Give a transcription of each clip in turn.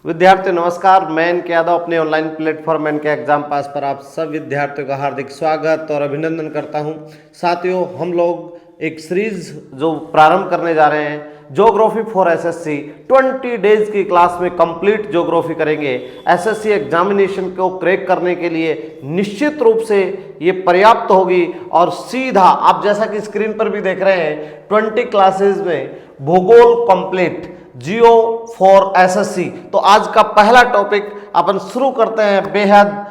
विद्यार्थी नमस्कार, मैं इनके यादव अपने ऑनलाइन प्लेटफॉर्म इनके एग्जाम पास पर आप सब विद्यार्थियों का हार्दिक स्वागत और अभिनंदन करता हूं। साथियों, हम लोग एक सीरीज जो प्रारंभ करने जा रहे हैं, ज्योग्राफी फॉर एसएससी 20 डेज की क्लास में कंप्लीट ज्योग्राफी करेंगे। एसएससी एग्जामिनेशन को क्रैक करने के लिए निश्चित रूप से ये पर्याप्त होगी और सीधा आप जैसा कि स्क्रीन पर भी देख रहे हैं 20 क्लासेस में भूगोल कंप्लीट जियो फॉर एसएससी। तो आज का पहला टॉपिक अपन शुरू करते हैं बेहद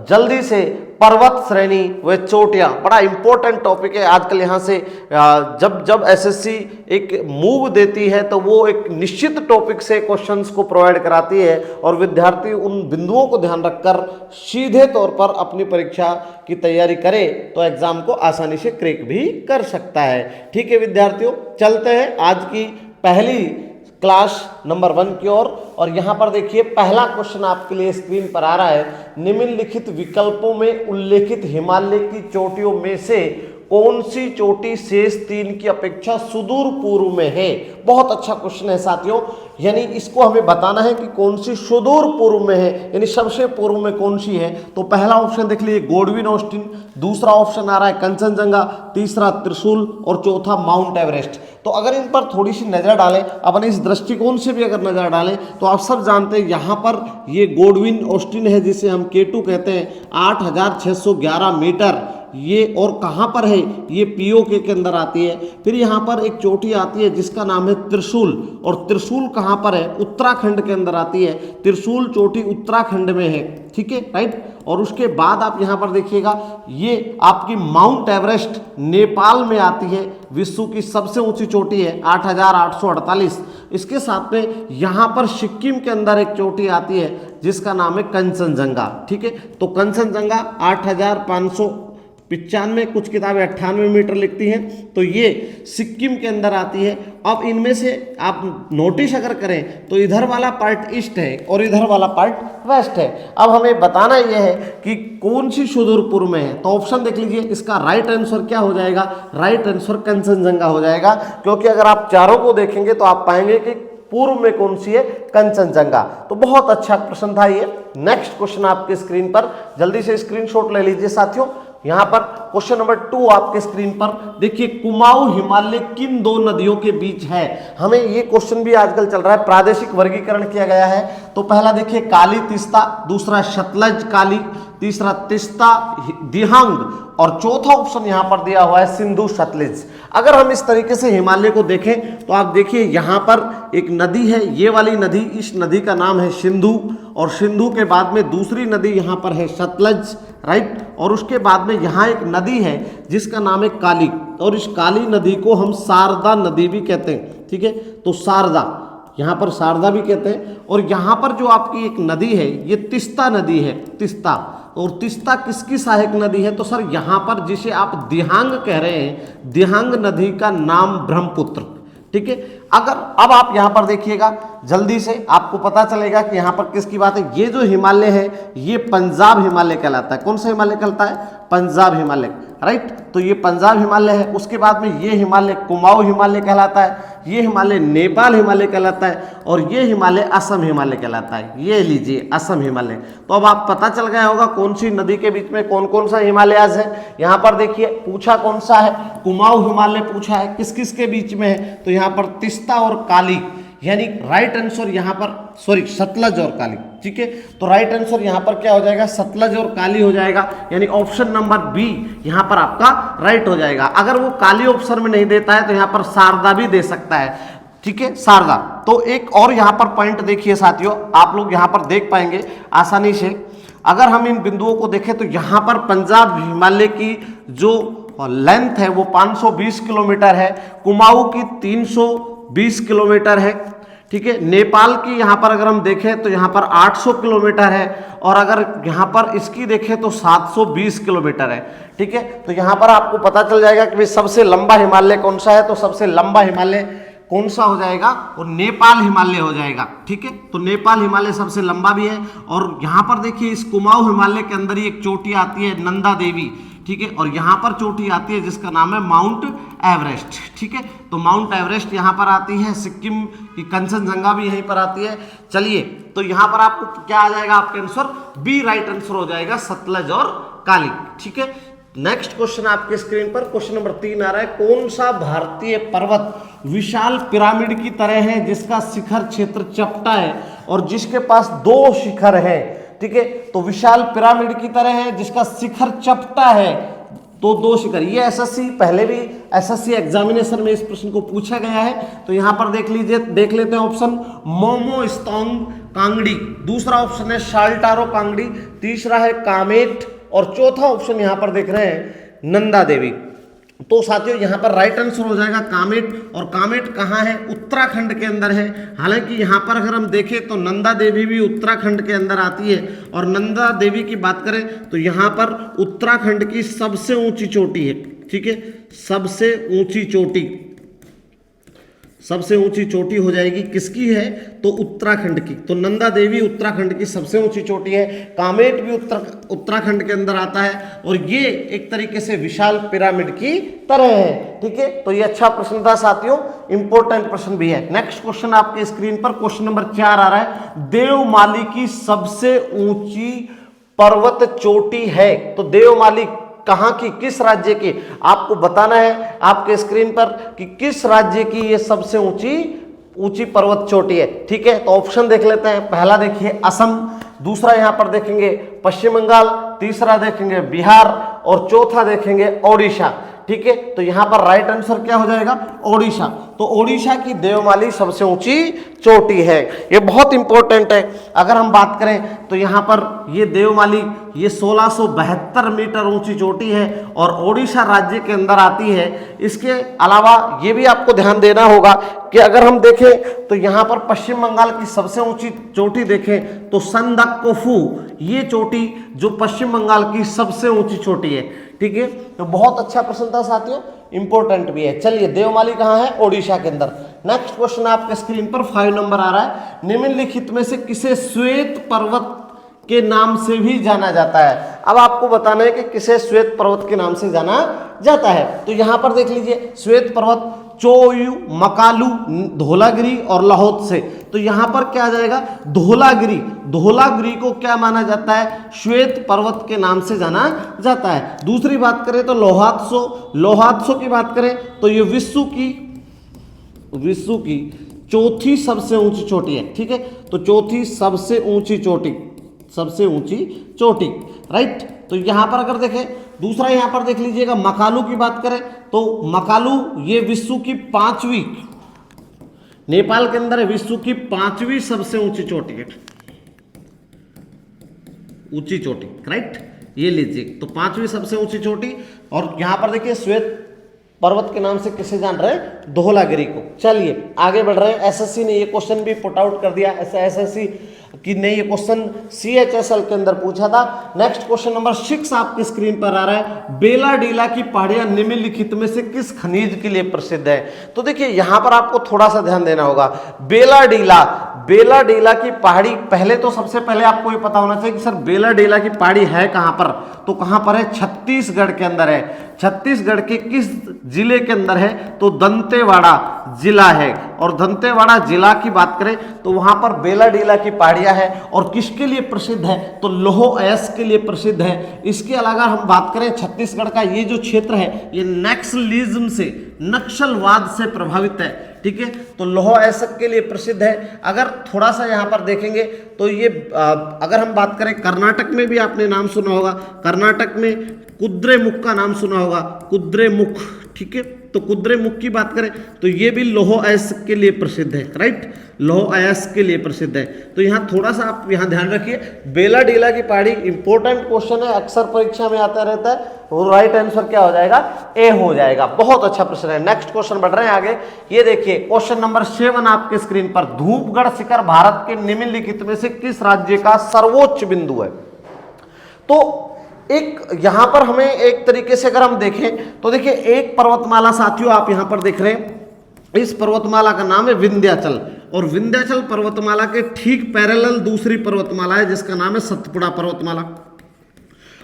जल्दी से, पर्वत श्रेणी व चोटियां। बड़ा इंपॉर्टेंट टॉपिक है आजकल। यहाँ से जब एसएससी एक मूव देती है तो वो एक निश्चित टॉपिक से क्वेश्चंस को प्रोवाइड कराती है और विद्यार्थी उन बिंदुओं को ध्यान रखकर सीधे तौर पर अपनी परीक्षा की तैयारी करे तो एग्जाम को आसानी से क्रैक भी कर सकता है। ठीक है विद्यार्थियों, चलते हैं आज की पहली क्लास नंबर 1 की ओर। और यहाँ पर देखिए पहला क्वेश्चन आपके लिए स्क्रीन पर आ रहा है। निम्नलिखित विकल्पों में उल्लेखित हिमालय की चोटियों में से कौन सी चोटी शेष 3 की अपेक्षा सुदूर पूर्व में है? बहुत अच्छा क्वेश्चन है साथियों, यानी इसको हमें बताना है कि कौन सी सुदूर पूर्व में है, यानी सबसे पूर्व में कौन सी है। तो पहला ऑप्शन देख लीजिए गोडविन ऑस्टिन, दूसरा ऑप्शन आ रहा है कंचनजंगा, तीसरा त्रिशूल और चौथा माउंट एवरेस्ट। तो अगर इन पर थोड़ी सी नजर डालें, अपन इस दृष्टिकोण से भी अगर नजर डालें तो आप सब जानते हैं यहाँ पर ये गोडविन ऑस्टिन है जिसे हम K2 कहते हैं, 8611 मीटर ये, और कहाँ पर है ये पीओके के अंदर आती है। फिर यहाँ पर एक चोटी आती है जिसका नाम है त्रिशूल, और त्रिशूल कहाँ पर है? उत्तराखंड के अंदर आती है। त्रिशूल चोटी उत्तराखंड में है, ठीक है, राइट। और उसके बाद आप यहाँ पर देखिएगा ये आपकी माउंट एवरेस्ट नेपाल में आती है, विश्व की सबसे ऊंची चोटी है 8848। इसके साथ में यहाँ पर सिक्किम के अंदर एक चोटी आती है जिसका नाम है कंचनजंगा, ठीक है। तो कंचनजंगा 8595, कुछ किताबें 98 मीटर लिखती हैं, तो ये सिक्किम के अंदर आती है। अब इनमें से आप नोटिस अगर करें तो इधर वाला पार्ट ईस्ट है और इधर वाला पार्ट वेस्ट है। अब हमें बताना यह है कि कौन सी सुदूर पूर्व में है। तो ऑप्शन देख लीजिए, इसका राइट आंसर क्या हो जाएगा? राइट आंसर कंचनजंगा हो जाएगा, क्योंकि अगर आप चारों को देखेंगे तो आप पाएंगे कि पूर्व में कौन सी है? कंचनजंगा। तो बहुत अच्छा प्रश्न था ये। नेक्स्ट क्वेश्चन आपके स्क्रीन पर, जल्दी से स्क्रीनशॉट ले लीजिए साथियों। यहां पर क्वेश्चन नंबर 2 आपके स्क्रीन पर देखिए, कुमाऊं हिमालय किन दो नदियों के बीच है? हमें ये क्वेश्चन भी आजकल चल रहा है, प्रादेशिक वर्गीकरण किया गया है। तो पहला देखिए काली तिस्ता, दूसरा सतलज काली, तीसरा तिस्ता दिहांग और चौथा ऑप्शन यहां पर दिया हुआ है सिंधु सतलज। अगर हम इस तरीके से हिमालय को देखें तो आप देखिए यहां पर एक नदी है, ये वाली नदी, इस नदी का नाम है सिंधु, और सिंधु के बाद में दूसरी नदी यहां पर है सतलज, राइट। और उसके बाद में यहां एक नदी है जिसका नाम है काली, और इस काली नदी को हम शारदा नदी भी कहते हैं, ठीक है। तो शारदा, यहाँ पर शारदा भी कहते हैं। और यहाँ पर जो आपकी एक नदी है ये तिस्ता नदी है, तिस्ता। और तिस्ता किसकी सहायक नदी है? तो सर यहाँ पर जिसे आप दिहांग कह रहे हैं, दिहांग नदी का नाम ब्रह्मपुत्र, ठीक है। अगर अब आप यहाँ पर देखिएगा जल्दी से, आपको पता चलेगा कि यहाँ पर किसकी बात है। ये जो हिमालय है ये पंजाब हिमालय कहलाता है। कौन सा हिमालय कहलाता है? पंजाब हिमालय, राइट। तो ये पंजाब हिमालय है। उसके बाद में ये हिमालय कुमाऊं हिमालय कहलाता है, ये हिमालय नेपाल हिमालय कहलाता है, और ये हिमालय असम हिमालय कहलाता है। ये लीजिए असम हिमालय। तो अब आप पता चल गया होगा कौन सी नदी के बीच में कौन कौन सा हिमालयाज है। यहाँ पर देखिए पूछा कौन सा है? कुमाऊं हिमालय पूछा है। किस किस के बीच में है? तो यहाँ पर तिस्ता और काली, यानी राइट आंसर यहाँ पर, सॉरी, सतलज और काली, ठीक है। तो राइट आंसर यहाँ पर क्या हो जाएगा? सतलज और काली हो जाएगा, यानी ऑप्शन नंबर बी यहाँ पर आपका राइट हो जाएगा। अगर वो काली ऑप्शन में नहीं देता है तो यहाँ पर शारदा भी दे सकता है, ठीक है, शारदा। तो एक और यहाँ पर पॉइंट देखिए साथियों, आप लोग यहाँ पर देख पाएंगे आसानी से। अगर हम इन बिंदुओं को देखें तो यहाँ पर पंजाब हिमालय की जो लेंथ है वो 520 किलोमीटर है, कुमाऊं की 320 किलोमीटर है, ठीक है। नेपाल की यहाँ पर अगर हम देखें तो यहाँ पर 800 किलोमीटर है, और अगर यहाँ पर इसकी देखें तो 720 किलोमीटर है, ठीक है। तो यहाँ पर आपको पता चल जाएगा कि भाई सबसे लंबा हिमालय कौन सा है। तो सबसे लंबा हिमालय कौन सा हो जाएगा? और नेपाल हिमालय हो जाएगा, ठीक है। तो नेपाल हिमालय सबसे लंबा भी है। और यहाँ पर देखिए इस कुमाऊं हिमालय के अंदर ही एक चोटी आती है नंदा देवी, ठीक है, और यहाँ पर चोटी आती है जिसका नाम है माउंट एवरेस्ट। ठीक है, तो माउंट एवरेस्ट यहाँ पर आती है, सिक्किम की कंचनजंगा भी यहीं पर आती है। चलिए, तो यहाँ पर आपको क्या आ जाएगा, आपका आंसर बी राइट आंसर हो जाएगा, सतलज और काली। ठीक है, नेक्स्ट क्वेश्चन आपके स्क्रीन पर क्वेश्चन नंबर 3 आ रहा है, कौन सा भारतीय पर्वत विशाल पिरामिड की तरह है जिसका शिखर क्षेत्र चपटा है और जिसके पास 2 शिखर है। ठीक है, तो विशाल पिरामिड की तरह है जिसका शिखर चपटा है, तो 2 शिखर। ये एसएससी पहले भी एसएससी एग्जामिनेशन में इस प्रश्न को पूछा गया है। तो यहां पर देख लीजिए, देख लेते हैं ऑप्शन, मोमोस्तोंग कांगड़ी, दूसरा ऑप्शन है शाल्टारो कांगड़ी, तीसरा है कामेट और चौथा ऑप्शन यहां पर देख रहे हैं नंदा देवी। तो साथियों यहाँ पर राइट आंसर हो जाएगा कामेट, और कामेट कहाँ है, उत्तराखंड के अंदर है। हालांकि यहाँ पर अगर हम देखें तो नंदा देवी भी उत्तराखंड के अंदर आती है, और नंदा देवी की बात करें तो यहाँ पर उत्तराखंड की सबसे ऊंची चोटी है। ठीक है, सबसे ऊंची चोटी, सबसे ऊंची चोटी हो जाएगी किसकी है, तो उत्तराखंड की। तो नंदा देवी उत्तराखंड की सबसे ऊंची चोटी है, कामेट भी उत्तराखंड के अंदर आता है, और ये एक तरीके से विशाल पिरामिड की तरह है। ठीक है, तो ये अच्छा प्रश्न था साथियों, इंपॉर्टेंट प्रश्न भी है। नेक्स्ट क्वेश्चन आपके स्क्रीन पर क्वेश्चन नंबर 4 आ रहा है, देवमाली की सबसे ऊंची पर्वत चोटी है। तो देवमाली कहाँ की, किस राज्य की, आपको बताना है आपके स्क्रीन पर कि किस राज्य की ये सबसे ऊंची पर्वत चोटी है। ठीक है, तो ऑप्शन देख लेते हैं। पहला देखिए असम, दूसरा यहां पर देखेंगे पश्चिम बंगाल, तीसरा देखेंगे बिहार और चौथा देखेंगे ओडिशा। ठीक है, तो यहां पर राइट आंसर क्या हो जाएगा, ओडिशा। तो ओडिशा की देवमाली सबसे ऊंची चोटी है, ये बहुत इंपॉर्टेंट है। अगर हम बात करें तो यहां पर ये देवमाली ये 1672 मीटर ऊंची चोटी है और ओडिशा राज्य के अंदर आती है। इसके अलावा ये भी आपको ध्यान देना होगा कि अगर हम देखें तो यहाँ पर पश्चिम बंगाल की सबसे ऊंची चोटी देखें तो संदकफू, ये चोटी जो पश्चिम बंगाल की सबसे ऊंची चोटी है। ठीक है, तो बहुत अच्छा प्रश्न था साथियों, इंपॉर्टेंट भी है। चलिए, देवमाली कहाँ है, ओडिशा के अंदर। नेक्स्ट क्वेश्चन आपके स्क्रीन पर 5 नंबर आ रहा है, निम्नलिखित में से किसे श्वेत पर्वत के नाम से भी जाना जाता है। अब आपको बताना है कि किसे श्वेत पर्वत के नाम से जाना जाता है। तो यहां पर देख लीजिए, श्वेत पर्वत चोयू, मकालू, धौलागिरी और लाहौत्से। तो यहां पर क्या आ जाएगा, धौलागिरी। धौलागिरी को क्या माना जाता है, श्वेत पर्वत के नाम से जाना जाता है। दूसरी बात करें तो लोहात्सो, लोहात्सो की बात करें तो ये विश्व की चौथी सबसे ऊंची चोटी है। ठीक है, तो चौथी सबसे ऊंची चोटी, राइट। तो यहां पर अगर देखें, दूसरा यहां पर देख लीजिएगा, मकालू की बात करें तो मकालू ये विश्व की 5वीं, नेपाल के अंदर है, विश्व की 5वीं सबसे ऊंची चोटी है, ऊंची चोटी, राइट। ये लीजिए, तो 5वीं सबसे ऊंची चोटी। और यहां पर देखिए श्वेत पर्वत के नाम से किसे जान रहे हैं, धौलागिरी को। चलिए आगे बढ़ रहे हैं। एसएससी ने ये क्वेश्चन भी पुट आउट कर दिया, ऐसा एसएससी कि ने ये क्वेश्चन CHSL के अंदर पूछा था। नेक्स्ट क्वेश्चन नंबर 6 आपकी स्क्रीन पर आ रहा है, बेलाडीला की पहाड़ियां निम्नलिखित में से किस खनिज के लिए प्रसिद्ध है। तो देखिए यहां पर आपको थोड़ा सा ध्यान देना होगा। बेलाडीला की पहाड़ी, पहले तो सबसे पहले आपको ये पता होना चाहिए कि सर बेलाडीला की पहाड़ी है कहां पर, तो कहां पर है, छत्तीसगढ़ के अंदर है। छत्तीसगढ़ के किस जिले के अंदर है, तो दंतेवाड़ा जिला है। और दंतेवाड़ा जिला की बात करें तो वहां पर बेलाडीला की पहाड़ियां है, और किसके लिए प्रसिद्ध है, तो लौह अयस्क के लिए प्रसिद्ध है। इसके अलावा हम बात करें छत्तीसगढ़ का ये जो क्षेत्र है, ये नक्सलिज्म से, नक्सलवाद से प्रभावित है। ठीक है, तो लौह अयस्क के लिए प्रसिद्ध है। अगर थोड़ा सा यहाँ पर देखेंगे तो ये अगर हम बात करें कर्नाटक में भी आपने नाम सुना होगा, कर्नाटक में कुद्रेमुख का नाम सुना होगा, कुद्रेमुख। ठीक है, तो कुद्रेमुख की बात करें तो ये भी लौह अयस्क के लिए प्रसिद्ध है, राइट, लौह अयस्क के लिए प्रसिद्ध है। तो यहाँ थोड़ा सा आप यहाँ ध्यान रखिए, बेलाडीला की पहाड़ी इंपॉर्टेंट क्वेश्चन है, अक्सर परीक्षा में आता रहता है। वो राइट आंसर क्या हो जाएगा, ए हो जाएगा। बहुत अच्छा प्रश्न है। नेक्स्ट क्वेश्चन बढ़ रहे हैं आगे। ये देखिए क्वेश्चन नंबर 7 आपके स्क्रीन पर, धूपगढ़ शिखर भारत के निम्नलिखित में से किस राज्य का सर्वोच्च बिंदु है। तो एक यहां पर हमें एक तरीके से अगर हम देखें तो देखिए एक पर्वतमाला साथियों आप यहां पर देख रहे हैं, इस पर्वतमाला का नाम है विंध्याचल, और विंध्याचल पर्वतमाला के ठीक पैरेलल दूसरी पर्वतमाला है जिसका नाम है सतपुड़ा पर्वतमाला।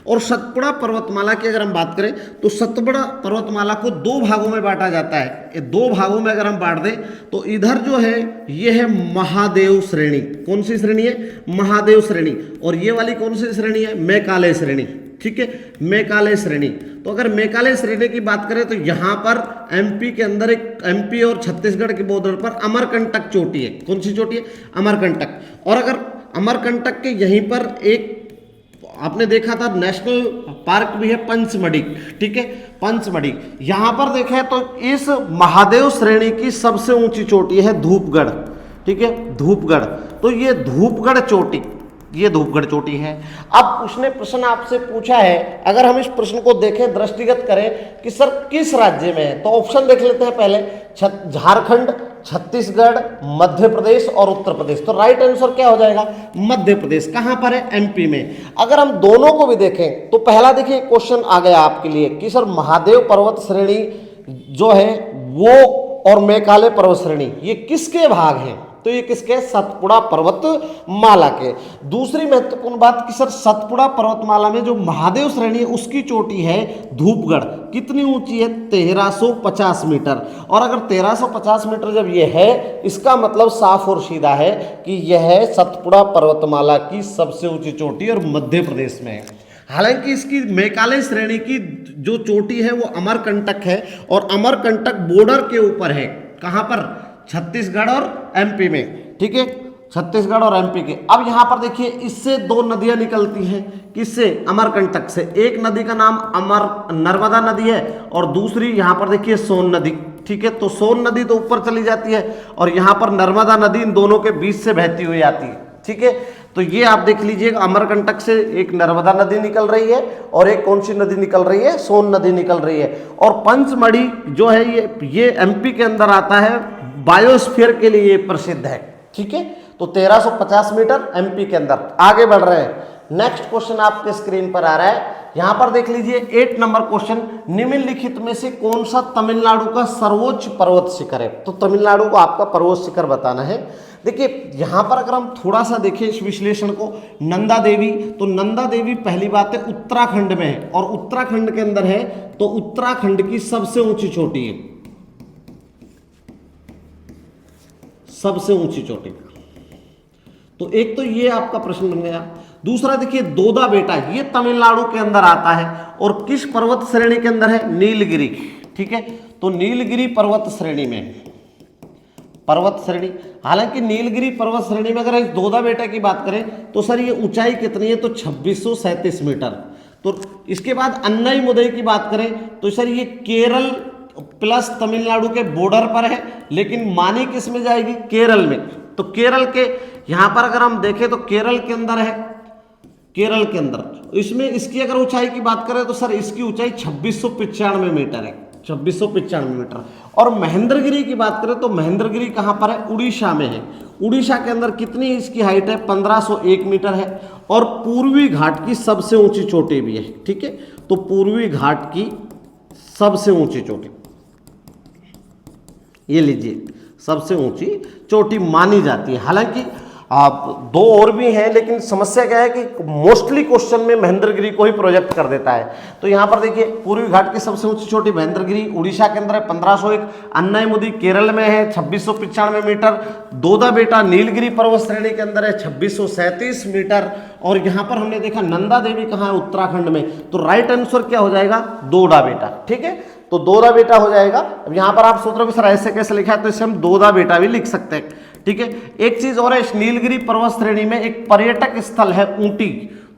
और सतपुड़ा पर्वतमाला की अगर हम बात करें तो सतपुड़ा पर्वतमाला को दो भागों में बांटा जाता है। ये दो भागों में अगर हम बांट दें तो इधर जो है ये है महादेव श्रेणी। कौन सी श्रेणी है? महादेव श्रेणी। और ये वाली कौन सी श्रेणी है? मैकाले श्रेणी। ठीक है, मैकाले श्रेणी। तो अगर मैकाले श्रेणी की बात करें तो यहाँ पर एमपी के अंदर एक एमपी और छत्तीसगढ़ के बॉर्डर पर अमरकंटक चोटी है। कौन सी चोटी है? अमरकंटक। और अगर अमरकंटक के यहीं पर एक आपने देखा था नेशनल पार्क भी है पंचमढ़ी। ठीक है, पंचमढ़ी। यहां पर देखें तो इस महादेव श्रेणी की सबसे ऊंची चोटी है धूपगढ़। ठीक है, धूपगढ़। तो ये धूपगढ़ चोटी, ये धूपगढ़ चोटी है। अब उसने प्रश्न आपसे पूछा है, अगर हम इस प्रश्न को देखें, दृष्टिगत करें कि सर किस राज्य में है, तो ऑप्शन देख लेते हैं पहले। झारखंड, छत्तीसगढ़, मध्य प्रदेश और उत्तर प्रदेश। तो राइट आंसर क्या हो जाएगा? मध्य प्रदेश। कहां पर है? एमपी में। अगर हम दोनों को भी देखें तो पहला देखिए क्वेश्चन आ गया आपके लिए कि सर महादेव पर्वत श्रेणी जो है वो और मैकाले पर्वत श्रेणी ये किसके भाग हैं? तो ये किसके? सतपुड़ा पर्वतमाला के। दूसरी महत्वपूर्ण बात कि सर सतपुड़ा पर्वतमाला में जो महादेव श्रेणी है उसकी चोटी है धूपगढ़। कितनी ऊंची है? 1350 मीटर। और अगर 1350 मीटर जब ये है, इसका मतलब साफ और सीधा है कि यह सतपुड़ा पर्वतमाला की सबसे ऊंची चोटी और मध्य प्रदेश में है। हालांकि इसकी मैकाले श्रेणी की जो चोटी है वो अमरकंटक है और अमरकंटक बॉर्डर के ऊपर है। कहां पर? छत्तीसगढ़ और एमपी में। ठीक है, छत्तीसगढ़ और एमपी के। अब यहां पर देखिए इससे दो नदियां निकलती हैं। किससे? अमरकंटक से। एक नदी का नाम नर्मदा नदी है और दूसरी यहां पर देखिए सोन नदी। ठीक है, तो सोन नदी तो ऊपर चली जाती है और यहां पर नर्मदा नदी इन दोनों के बीच से बहती हुई आती है। ठीक है, तो ये आप देख लीजिएगा, अमरकंटक से एक नर्मदा नदी निकल रही है और एक कौन सी नदी निकल रही है? सोन नदी निकल रही है। और पंचमढ़ी जो है ये एमपी के अंदर आता है, बायोस्फीयर के लिए ये प्रसिद्ध है। ठीक है, तो 1350 मीटर एमपी के अंदर। आगे बढ़ रहे हैं। नेक्स्ट क्वेश्चन आपके स्क्रीन पर आ रहा है, यहां पर देख लीजिए 8 नंबर क्वेश्चन। निम्नलिखित में से कौन सा तमिलनाडु का सर्वोच्च पर्वत शिखर है? तो तमिलनाडु को आपका पर्वत शिखर बताना है। देखिए यहां पर अगर हम थोड़ा सा देखें इस विश्लेषण को, नंदा देवी, तो नंदा देवी पहली बात है उत्तराखंड में है और उत्तराखंड के अंदर है, तो उत्तराखंड की सबसे ऊंची चोटी है, सबसे ऊंची चोटी। तो एक तो ये आपका प्रश्न बन गया। दूसरा देखिए दोदा बेटा, ये तमिलनाडु के अंदर आता है और किस पर्वत श्रेणी के अंदर है? नीलगिरी। ठीक है, तो नीलगिरी पर्वत श्रेणी में, पर्वत श्रेणी। हालांकि नीलगिरी पर्वत श्रेणी में अगर इस दोदा बेटा की बात करें तो सर ये ऊंचाई कितनी है? तो 2637 मीटर। तो इसके बाद अन्नाई मुदई की बात करें तो सर ये केरल प्लस तमिलनाडु के बॉर्डर पर है, लेकिन मानी किस में जाएगी? केरल में। तो केरल के यहां पर अगर हम देखें तो केरल के अंदर है, केरल के अंदर। इसमें इसकी अगर ऊंचाई की बात करें तो सर इसकी ऊंचाई 2695 मीटर है, 2695 मीटर। और महेंद्रगिरी की बात करें तो महेंद्रगिरी कहां पर है? उड़ीसा में है। उड़ीसा के अंदर कितनी इसकी हाइट है? 1501 मीटर है और पूर्वी घाट की सबसे ऊंची चोटी भी है। ठीक है, तो पूर्वी घाट की सबसे ऊंची चोटी ये लीजिए, सबसे ऊंची चोटी मानी जाती है। हालांकि आप दो और भी हैं, लेकिन समस्या क्या है कि मोस्टली क्वेश्चन में महेंद्रगिरी को ही प्रोजेक्ट कर देता है। तो यहां पर देखिए पूर्वी घाट की सबसे ऊंची चोटी महेंद्रगिरी उड़ीसा के अंदर है 1501, अन्नाईमुदी केरल में है 2695 मीटर, दोदा बेटा नीलगिरी पर्वत श्रेणी के अंदर है 2637 मीटर। और यहां पर हमने देखा नंदा देवी कहाँ है? उत्तराखंड में। तो राइट आंसर क्या हो जाएगा? दोदा बेटा। ठीक है, तो दोदा बेटा हो जाएगा। अब यहां पर आप सोच रहे हो सर ऐसे कैसे लिखा है, तो इसे हम दोदा बेटा भी लिख सकते हैं। ठीक है, एक चीज और है, इस नीलगिरी पर्वत श्रेणी में एक पर्यटक स्थल है ऊटी।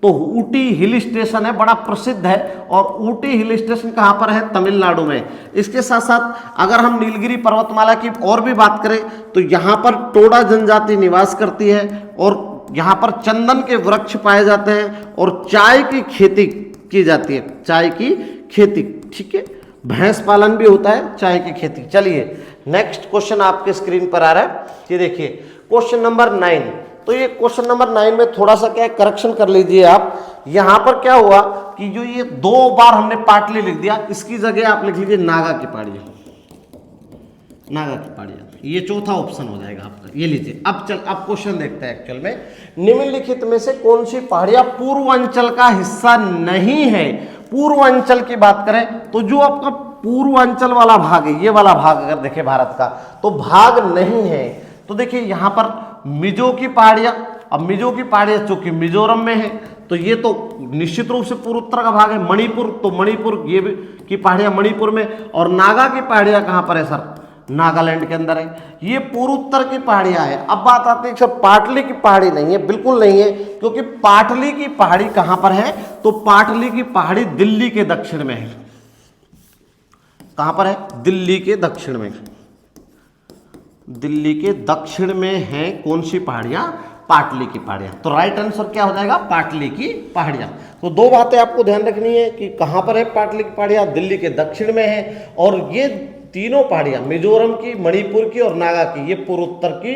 तो ऊटी हिल स्टेशन है, बड़ा प्रसिद्ध है। और ऊटी हिल स्टेशन कहां पर है? तमिलनाडु में। इसके साथ साथ अगर हम नीलगिरी पर्वतमाला की और भी बात करें तो यहां पर टोडा जनजाति निवास करती है और यहां पर चंदन के वृक्ष पाए जाते हैं और चाय की खेती की जाती है, चाय की खेती। ठीक है, भैंस पालन भी होता है, चाय की खेती। चलिए नेक्स्ट क्वेश्चन आपके स्क्रीन पर आ रहा है, ये देखिए क्वेश्चन नंबर 9। तो ये क्वेश्चन नंबर 9 में थोड़ा सा क्या करेक्शन कर लीजिए आप। यहां पर क्या हुआ कि जो ये 2 बार हमने पाटली लिख दिया, इसकी जगह आप लिख लीजिए नागा की पहाड़ी। नागा की पहाड़ियाँ, ये चौथा ऑप्शन हो जाएगा आपका। ये लीजिए, अब क्वेश्चन देखते हैं एक्चुअल में। निम्नलिखित में से कौन सी पहाड़ियाँ पूर्वांचल का हिस्सा नहीं है? पूर्वांचल की बात करें तो जो आपका पूर्वांचल वाला भाग है, ये वाला भाग अगर देखें भारत का, तो भाग नहीं है। तो देखिए यहाँ पर मिजो की पहाड़ियाँ, अब मिजो की पहाड़ियाँ चूंकि मिजोरम में है तो ये तो निश्चित रूप से पूर्वोत्तर का भाग है। मणिपुर, तो मणिपुर ये भी की पहाड़ियाँ मणिपुर में, और नागा की पहाड़ियाँ कहाँ पर है सर? नागालैंड के अंदर है। ये पूर्वोत्तर की पहाड़ियाँ है। अब बात आती है सर पाटली की पहाड़ी नहीं है, बिल्कुल नहीं है, क्योंकि पाटली की पहाड़ी कहाँ पर है? तो पाटली की पहाड़ी दिल्ली के दक्षिण में है। कहाँ पर है? दिल्ली के दक्षिण में। दिल्ली के दक्षिण में है कौन सी पहाड़ियाँ? पाटली की पहाड़ियाँ। तो राइट आंसर क्या हो जाएगा? पाटली की पहाड़ियाँ। तो दो बातें आपको ध्यान रखनी है कि कहाँ पर है पाटली की पहाड़ियाँ, दिल्ली के दक्षिण में है, और ये तीनों पहाड़ियाँ मिजोरम की, मणिपुर की और नागा की, ये पूर्वोत्तर की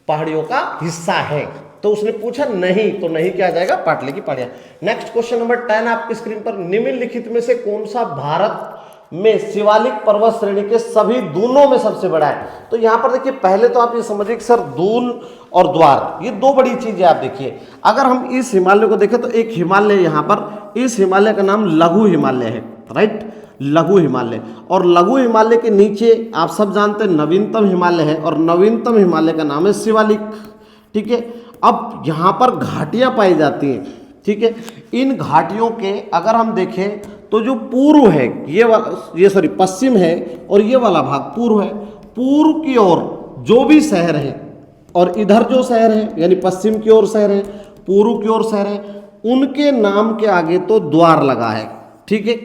पहाड़ियों का हिस्सा है। तो उसने पूछा नहीं, तो नहीं क्या आ जाएगा? पाटली की पहाड़ियाँ। नेक्स्ट क्वेश्चन नंबर 10 आपकी स्क्रीन पर, निम्नलिखित में से कौन सा भारत में शिवालिक पर्वत श्रेणी के सभी दूनों में सबसे बड़ा है? तो यहां पर देखिए, पहले तो आप ये समझिए कि सर दून और द्वार ये दो बड़ी चीजें। आप देखिए, अगर हम इस हिमालय को देखें तो एक हिमालय यहां पर, इस हिमालय का नाम लघु हिमालय है, राइट, लघु हिमालय। और लघु हिमालय के नीचे आप सब जानते हैं नवीनतम हिमालय है, और नवीनतम हिमालय का नाम है शिवालिक, ठीक है। अब यहाँ पर घाटियाँ पाई जाती हैं, ठीक है। इन घाटियों के अगर हम देखें तो जो पूर्व है, ये पश्चिम है, और ये वाला भाग पूर्व है। पूर्व की ओर जो भी शहर है, और इधर जो शहर है यानी पश्चिम की ओर शहर है, पूर्व की ओर शहर है, उनके नाम के आगे तो द्वार लगा है, ठीक है।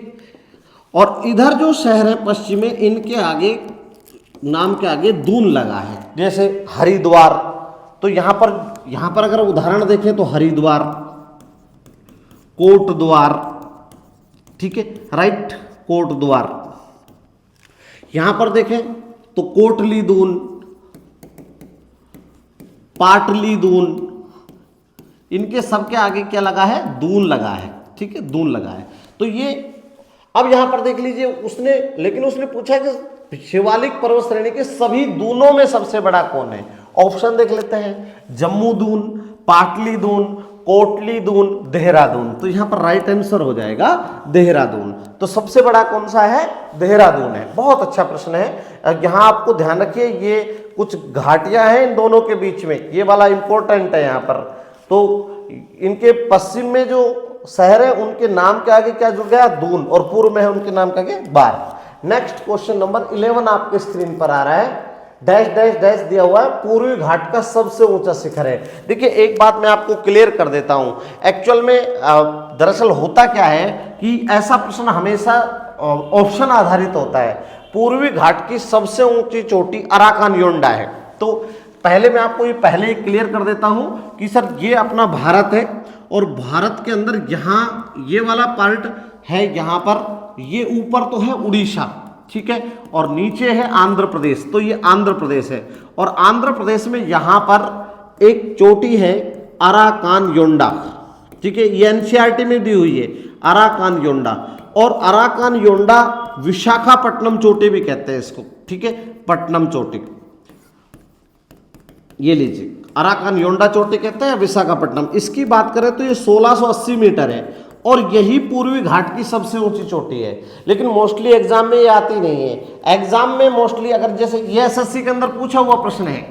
और इधर जो शहर है पश्चिम में, इनके आगे नाम के आगे दून लगा है, जैसे हरिद्वार। तो यहाँ पर अगर उदाहरण देखें तो हरिद्वार, कोटद्वार, ठीक है, राइट, कोटद्वार। यहां पर देखें तो कोटली दून, पाटली दून, इनके सबके आगे क्या लगा है? दून लगा है, ठीक है, दून लगा है। तो ये अब यहां पर देख लीजिए, उसने पूछा कि शिवालिक पर्वत श्रेणी के सभी दूनों में सबसे बड़ा कौन है? ऑप्शन देख लेते हैं, जम्मू दून, पाटली दून, कोटली दून, देहरादून। तो यहां पर राइट आंसर हो जाएगा देहरादून। तो सबसे बड़ा कौन सा है? देहरादून है। बहुत अच्छा प्रश्न है। यहां आपको ध्यान रखिए, ये कुछ घाटियां हैं इन दोनों के बीच में, ये वाला इंपॉर्टेंट है यहां पर। तो इनके पश्चिम में जो शहर है उनके नाम के आगे क्या जुड़ गया? दून, और पूर्व में है उनके नाम के आगे बार। नेक्स्ट क्वेश्चन नंबर 11 आपके स्क्रीन पर आ रहा है, डैश डैश डैश दिया हुआ है, पूर्वी घाट का सबसे ऊंचा शिखर है। देखिए एक बात मैं आपको क्लियर कर देता हूं, एक्चुअल में दरअसल होता क्या है कि ऐसा प्रश्न हमेशा ऑप्शन आधारित होता है। पूर्वी घाट की सबसे ऊंची चोटी अराकानयोंडा है। तो पहले मैं आपको ये पहले क्लियर कर देता हूं कि सर ये अपना भारत है, और भारत के अंदर यहाँ ये वाला पार्ट है, यहाँ पर ये ऊपर तो है उड़ीसा, ठीक है, और नीचे है आंध्र प्रदेश। तो ये आंध्र प्रदेश है, और आंध्र प्रदेश में यहां पर एक चोटी है अराकानयोंडा, ठीक है, ये एनसीईआरटी में दी हुई है अराकानयोंडा। और अराकानयोंडा विशाखापट्टनम चोटी भी कहते हैं इसको, ठीक है, पट्टनम चोटी। ये लीजिए, अराकानयोंडा चोटी कहते हैं, विशाखापट्टनम। इसकी बात करें तो ये 1680 मीटर है, और यही पूर्वी घाट की सबसे ऊंची चोटी है। लेकिन मोस्टली एग्जाम में ये आती नहीं है। एग्जाम में मोस्टली अगर जैसे ये एसएससी के अंदर पूछा हुआ प्रश्न है,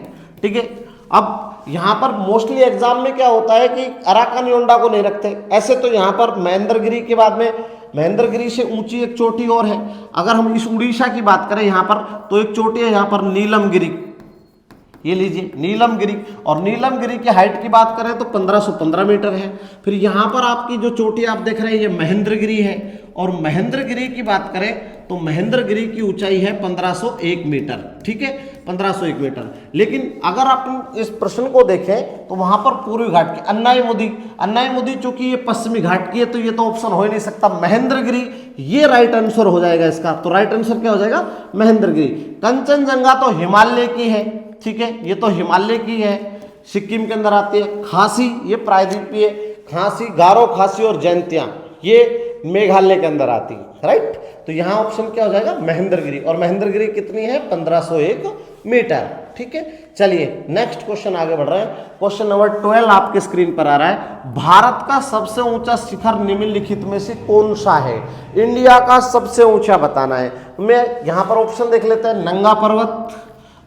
ठीक है। अब यहाँ पर मोस्टली एग्जाम में क्या होता है कि अराकानयोंडा को नहीं रखते। ऐसे तो यहाँ पर महेंद्रगिरी के बाद में, महेंद्रगिरी से ऊंची एक चोटी और है। अगर हम इस उड़ीसा की बात करें यहाँ पर, तो एक चोटी है यहाँ पर नीलमगिरी, ये लीजिए नीलमगिरी। और नीलमगिरी की हाइट की बात करें तो 1515 मीटर है। फिर यहाँ पर आपकी जो चोटी आप देख रहे हैं ये महेंद्रगिरी है, और महेंद्रगिरी की बात करें तो महेंद्रगिरी की ऊंचाई है 1501 मीटर, ठीक है, 1501 मीटर। लेकिन अगर आप इस प्रश्न को देखें तो वहां पर पूर्वी घाट की अन्नाईमुदी चूंकि ये पश्चिमी घाट की है, तो ये तो ऑप्शन हो ही नहीं सकता। महेंद्रगिरी ये राइट आंसर हो जाएगा इसका। तो राइट आंसर क्या हो जाएगा? महेंद्रगिरी। कंचनजंगा तो हिमालय की है, ठीक है, ये तो हिमालय की है, सिक्किम के अंदर आती है। खासी ये प्रायद्वीपीय, खासी, गारो खासी और जयंतिया ये मेघालय के अंदर आती है, राइट। तो यहाँ ऑप्शन क्या हो जाएगा, महेंद्रगिरी। और महेंद्रगिरी कितनी है, 1501 मीटर। ठीक है, चलिए नेक्स्ट क्वेश्चन आगे बढ़ रहे हैं। क्वेश्चन नंबर 12 आपके स्क्रीन पर आ रहा है। भारत का सबसे ऊंचा शिखर निम्नलिखित में से कौन सा है? इंडिया का सबसे ऊंचा बताना है। मैं यहां पर ऑप्शन देख लेते हैं, नंगा पर्वत,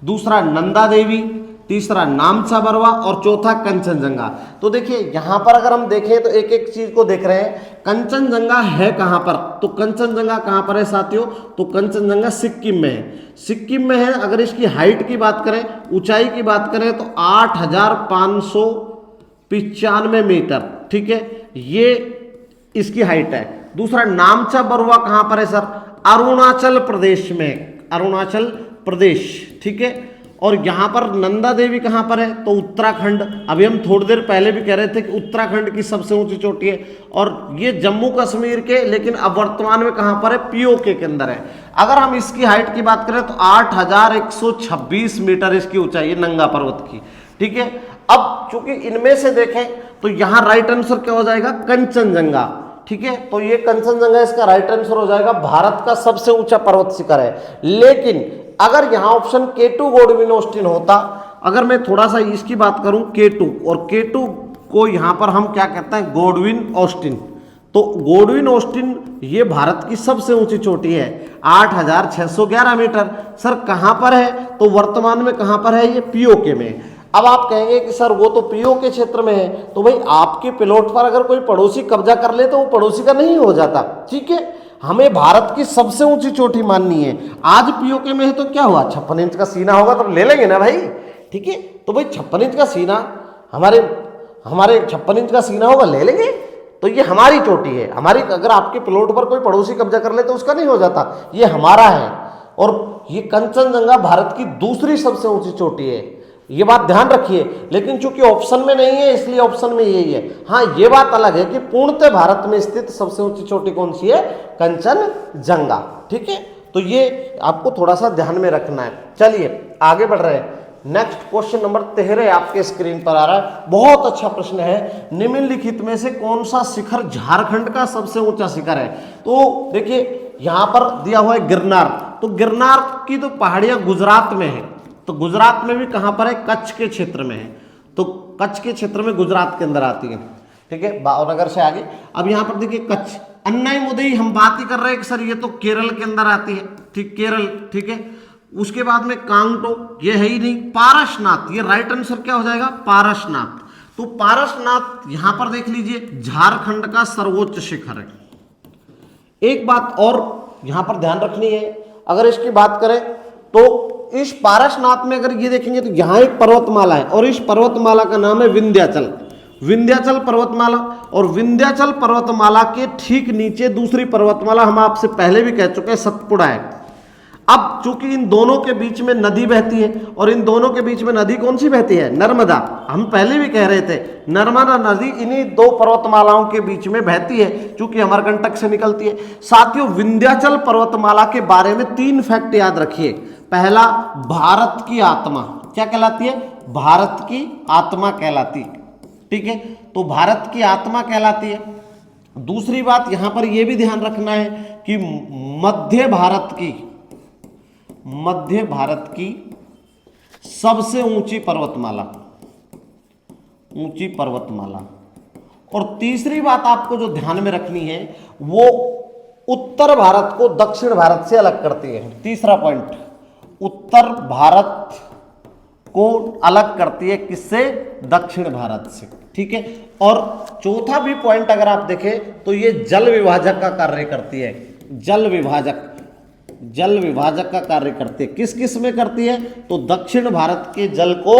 दूसरा नंदा देवी, तीसरा नामचा बरवा और चौथा कंचनजंगा। तो देखिए यहां पर अगर हम देखें तो एक एक चीज को देख रहे हैं। कंचनजंगा है कहां पर, तो कंचनजंगा कहां पर है साथियों, तो कंचनजंगा सिक्किम में है। सिक्किम में है। अगर इसकी हाइट की बात करें, ऊंचाई की बात करें तो 8595 मीटर। ठीक है, ये इसकी हाइट है। दूसरा नामचा बरवा कहां पर है सर, अरुणाचल प्रदेश में, अरुणाचल प्रदेश। ठीक है, और यहां पर नंदा देवी कहां पर है, तो उत्तराखंड। अभी हम थोड़ी देर पहले भी कह रहे थे कि उत्तराखंड की सबसे ऊंची चोटी है, और ये जम्मू कश्मीर के, लेकिन अब वर्तमान में कहां पर है, पीओके के अंदर है। अगर हम इसकी हाइट की बात करें तो 8126 मीटर इसकी ऊंचाई है नंगा पर्वत की। ठीक है, अब चूंकि इनमें से देखें तो यहां राइट आंसर क्या हो जाएगा, कंचनजंगा। ठीक है, तो ये कंचनजंगा इसका राइट आंसर हो जाएगा। भारत का सबसे ऊंचा पर्वत शिखर है। लेकिन अगर यहां ऑप्शन K2 गोडविन ऑस्टिन होता, अगर मैं थोड़ा सा इसकी बात करूं K2, और K2 को यहां पर हम क्या कहते हैं, गोडविन ऑस्टिन। तो गोडविन ऑस्टिन ये भारत की सबसे ऊंची चोटी है, 8611 मीटर। सर कहां पर है, तो वर्तमान में कहां पर है, ये पीओके में। अब आप कहेंगे कि सर वो तो पीओके क्षेत्र में है, तो भाई आपके प्लॉट पर अगर कोई पड़ोसी कब्जा कर ले तो वो पड़ोसी का नहीं हो जाता। ठीक है, हमें भारत की सबसे ऊंची चोटी माननी है। आज पीओके में है तो क्या हुआ, 56 इंच का सीना होगा तो ले लेंगे ना भाई। ठीक है, तो भाई 56 इंच का सीना हमारे 56 इंच का सीना होगा, ले लेंगे। तो ये हमारी चोटी है, हमारी। अगर आपके प्लॉट पर कोई पड़ोसी कब्जा कर ले तो उसका नहीं हो जाता, ये हमारा है। और ये कंचनजंगा भारत की दूसरी सबसे ऊंची चोटी है, ये बात ध्यान रखिए। लेकिन चूंकि ऑप्शन में नहीं है इसलिए ऑप्शन में यही है। हाँ, ये बात अलग है कि पूर्णतः भारत में स्थित सबसे ऊंची चोटी कौन सी है, कंचनजंगा। ठीक है, तो ये आपको थोड़ा सा ध्यान में रखना है। चलिए आगे बढ़ रहे हैं। नेक्स्ट क्वेश्चन नंबर 13 आपके स्क्रीन पर आ रहा है। बहुत अच्छा प्रश्न है। निम्नलिखित में से कौन सा शिखर झारखंड का सबसे ऊंचा शिखर है? तो देखिए यहां पर दिया हुआ है गिरनार। तो गिरनार की तो पहाड़ियां गुजरात में है। तो गुजरात में भी कहां पर है, कच्छ के क्षेत्र में है। तो कच्छ के क्षेत्र में गुजरात के अंदर आती है। ठीक है, भावनगर से आगे। अब यहां पर देखिए कच्छ, अन्नाईमुदई हम बात ही कर रहे हैं कि सर ये तो केरल के अंदर आती है। ठीक, केरल। ठीक है, उसके बाद में कांगटो, ये है ही नहीं। पारसनाथ, ये राइट आंसर क्या हो जाएगा, पारसनाथ। तो पारसनाथ यहां पर देख लीजिए झारखंड का सर्वोच्च शिखर है। एक बात और यहां पर ध्यान रखनी है, अगर इसकी बात करें तो इस पारसनाथ में अगर ये देखेंगे तो यहां एक पर्वतमाला है, और इस पर्वतमाला का नाम है विंध्याचल। विंध्याचल पर्वतमाला। और विंध्याचल पर्वतमाला के ठीक नीचे दूसरी पर्वतमाला, हम आपसे पहले भी कह चुके हैं, सतपुड़ा है। अब चूंकि इन दोनों के बीच में नदी बहती है, और इन दोनों के बीच में नदी कौन सी बहती है, नर्मदा। हम पहले भी कह रहे थे नर्मदा नदी इन्हीं दो पर्वतमालाओं के बीच में बहती है, चूंकि अमरकंटक से निकलती है। साथियों, विंध्याचल पर्वतमाला के बारे में 3 फैक्ट याद रखिए। पहला, भारत की आत्मा क्या कहलाती है, भारत की आत्मा कहलाती है। ठीक है, तो भारत की आत्मा कहलाती है। दूसरी बात यहां पर यह भी ध्यान रखना है कि मध्य भारत की सबसे ऊंची पर्वतमाला। और तीसरी बात आपको जो ध्यान में रखनी है, वो उत्तर भारत को दक्षिण भारत से अलग करती है। तीसरा पॉइंट, उत्तर भारत को अलग करती है, किससे, दक्षिण भारत से। ठीक है, और चौथा भी पॉइंट अगर आप देखें तो ये जल विभाजक का कार्य करती है। जल विभाजक का कार्य करती है। किस किस में करती है, तो दक्षिण भारत के जल को